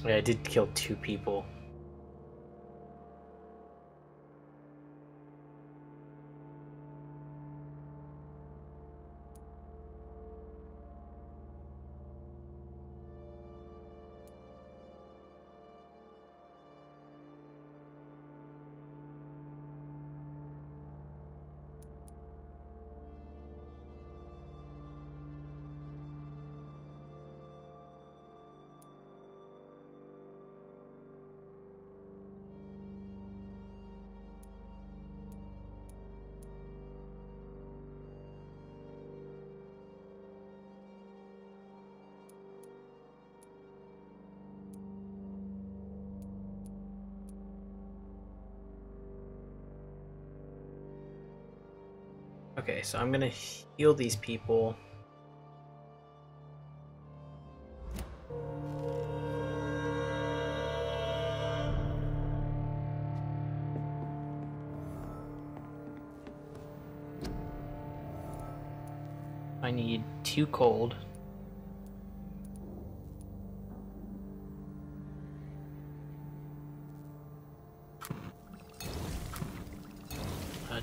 Yeah, I did kill 2 people. Okay, so I'm gonna heal these people. I need 2 cold.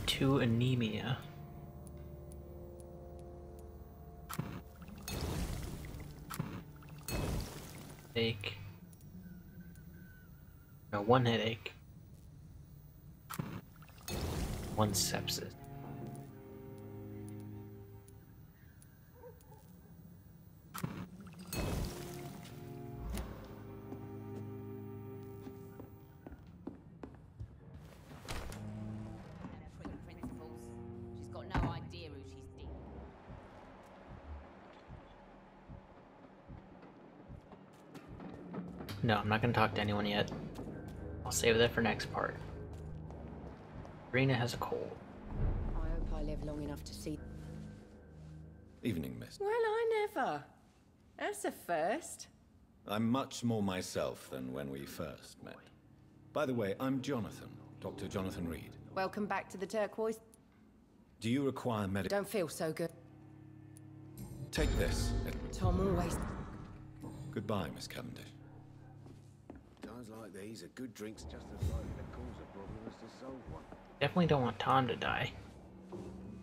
Two anemia. Headache. No, 1 headache. 1 sepsis. No, I'm not gonna talk to anyone yet. I'll save that for next part. Rena has a cold. I hope I live long enough to see. Evening, miss. Well, I never. That's a first. I'm much more myself than when we first met. By the way, I'm Jonathan, Dr. Jonathan Reed. Welcome back to the turquoise. Do you require medical? Don't feel so good. Take this. Tom always. Goodbye, Miss Cavendish. Times like these, a good drink's just as likely to cause a problem as to solve one. Definitely don't want Tom to die.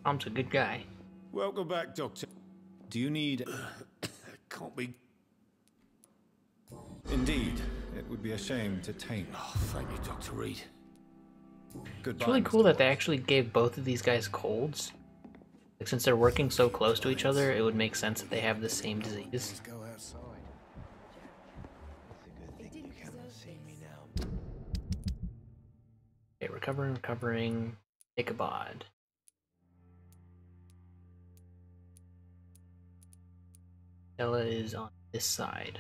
Tom's a good guy. Welcome back, Doctor. Do you need... Can't be... Indeed. It would be a shame to taint... Oh, thank you, Dr. Reed. Goodbye, It's really cool Mr. that they actually gave both of these guys colds. Like, since they're working so close to each other, it would make sense that they have the same disease. Let's go outside. It's a good thing you cannot see me now. Okay, recovering. Ichabod. Stella is on this side.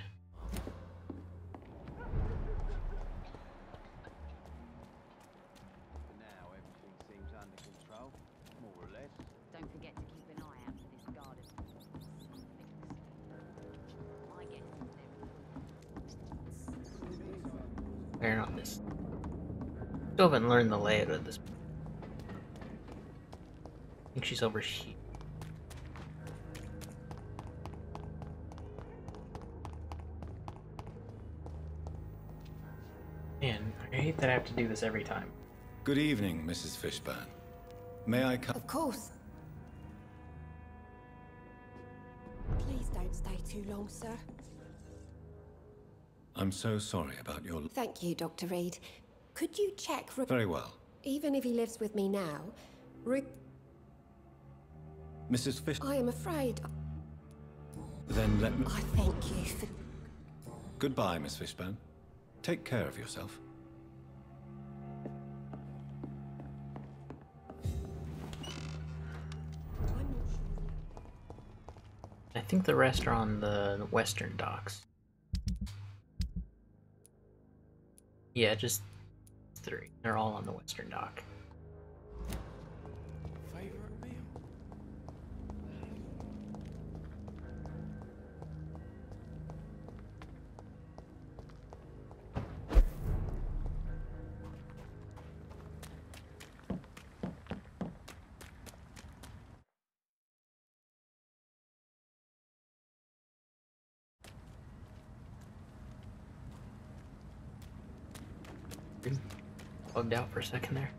Now everything seems under control, more or less. Don't forget to keep an eye out for this garden. I guess Where on this? Still haven't learned the layout of this. I think she's over here. Man, I hate that I have to do this every time. Good evening, Mrs. Fishburne. May I come? Of course. Please don't stay too long, sir. I'm so sorry about your... Thank you, Dr. Reed. Could you check... Very well. Even if he lives with me now, Mrs. Fish... I am afraid... Then let me... I thank you for... Goodbye, Miss Fishburne. Take care of yourself. I think the rest are on the western docks. Yeah, just 3. They're all on the western dock. Favorite meal? Bugged out for a second there.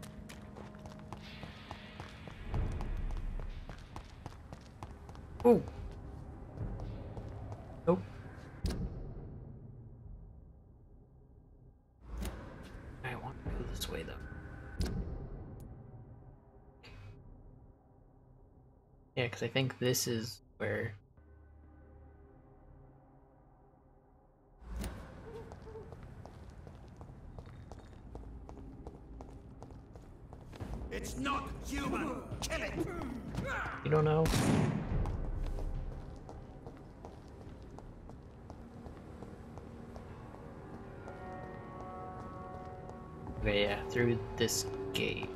Oh. Nope. I want to go this way though. Yeah, because I think this is where... It's not human! Kill it! You don't know? Okay, yeah, through this gate.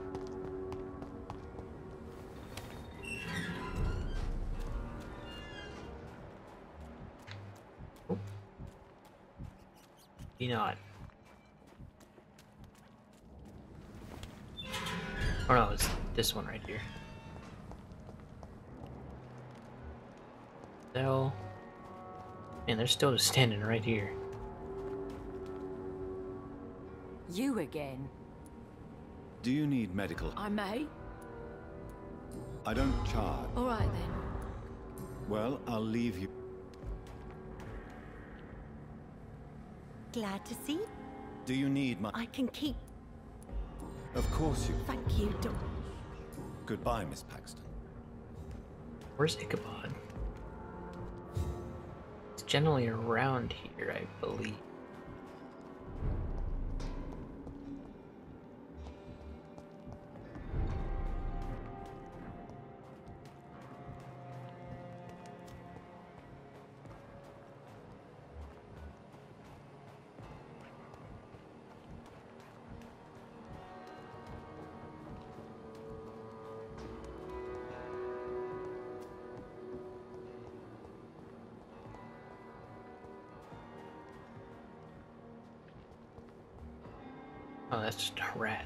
Oh. Maybe not. Oh no, it's this one right here. Hell. Man, they're still just standing right here. You again? Do you need medical? I may. I don't charge. All right then. Well, I'll leave you. Glad to see. Do you need my... I can keep. Of course you... Thank you, Doc. Goodbye, Miss Paxton. Where's Ichabod? It's generally around here, I believe. Oh, that's just a rat.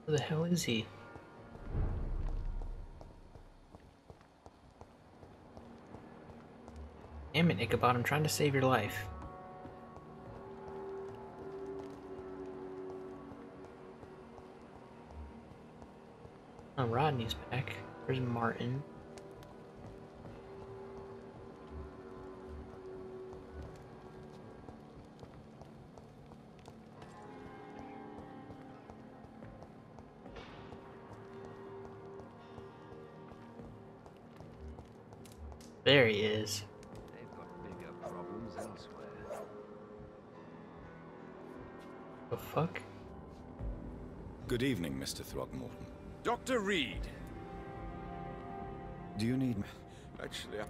Where the hell is he? Damn it, Ichabod, I'm trying to save your life. Oh, Rodney's back. Where's Martin? There he is. They've got bigger problems elsewhere. The fuck? Good evening, Mr. Throgmorton. Dr. Reed. Do you need me? Actually,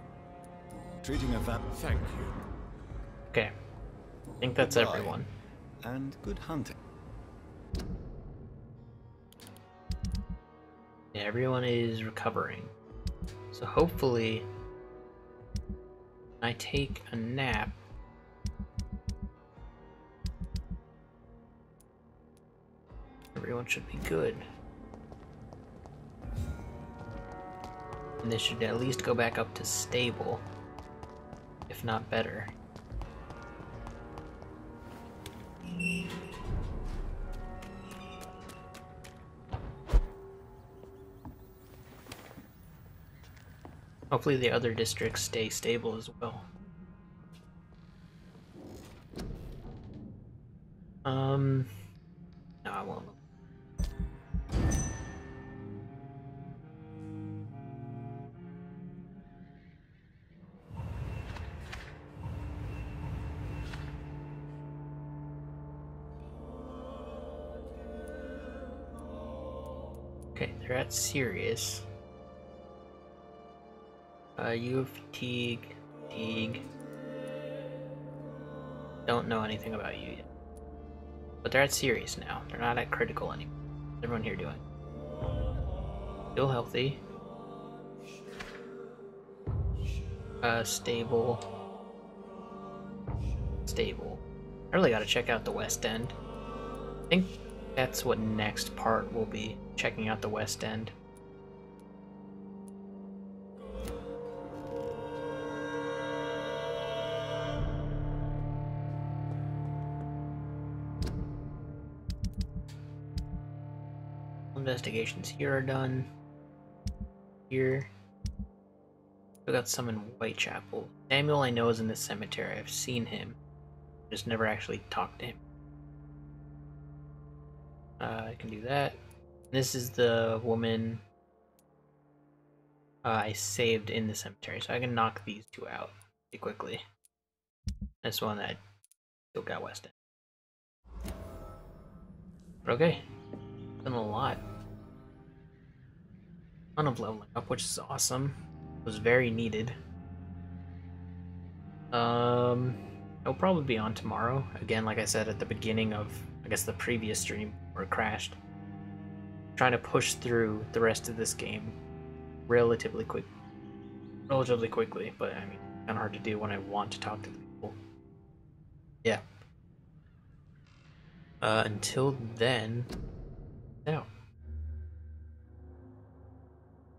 Treating a vamp. thank you. Okay. I think that's Goodbye. everyone. And good hunting. Yeah, everyone is recovering. So hopefully, when I take a nap, everyone should be good. And they should at least go back up to stable, if not better. Hopefully the other districts stay stable as well. No, I won't. Okay, they're at Sirius. You have fatigue. Don't know anything about you yet. But they're at Sirius now. They're not at critical anymore. What's everyone here doing? Still healthy. Stable. I really gotta check out the West End. I think that's what next part will be. Checking out the West End. Investigations here are done. Here. We got some in Whitechapel. Samuel I know is in the cemetery. I've seen him. Just never actually talked to him. I can do that. This is the woman I saved in the cemetery, so I can knock these two out pretty quickly. This one that still got West End. But okay, done a lot. Ton of leveling up, which is awesome. It was very needed. It'll probably be on tomorrow. Again, like I said at the beginning of, I guess, the previous stream where it crashed. Trying to push through the rest of this game relatively quickly, but I mean, kind of hard to do when I want to talk to people. Yeah. Until then,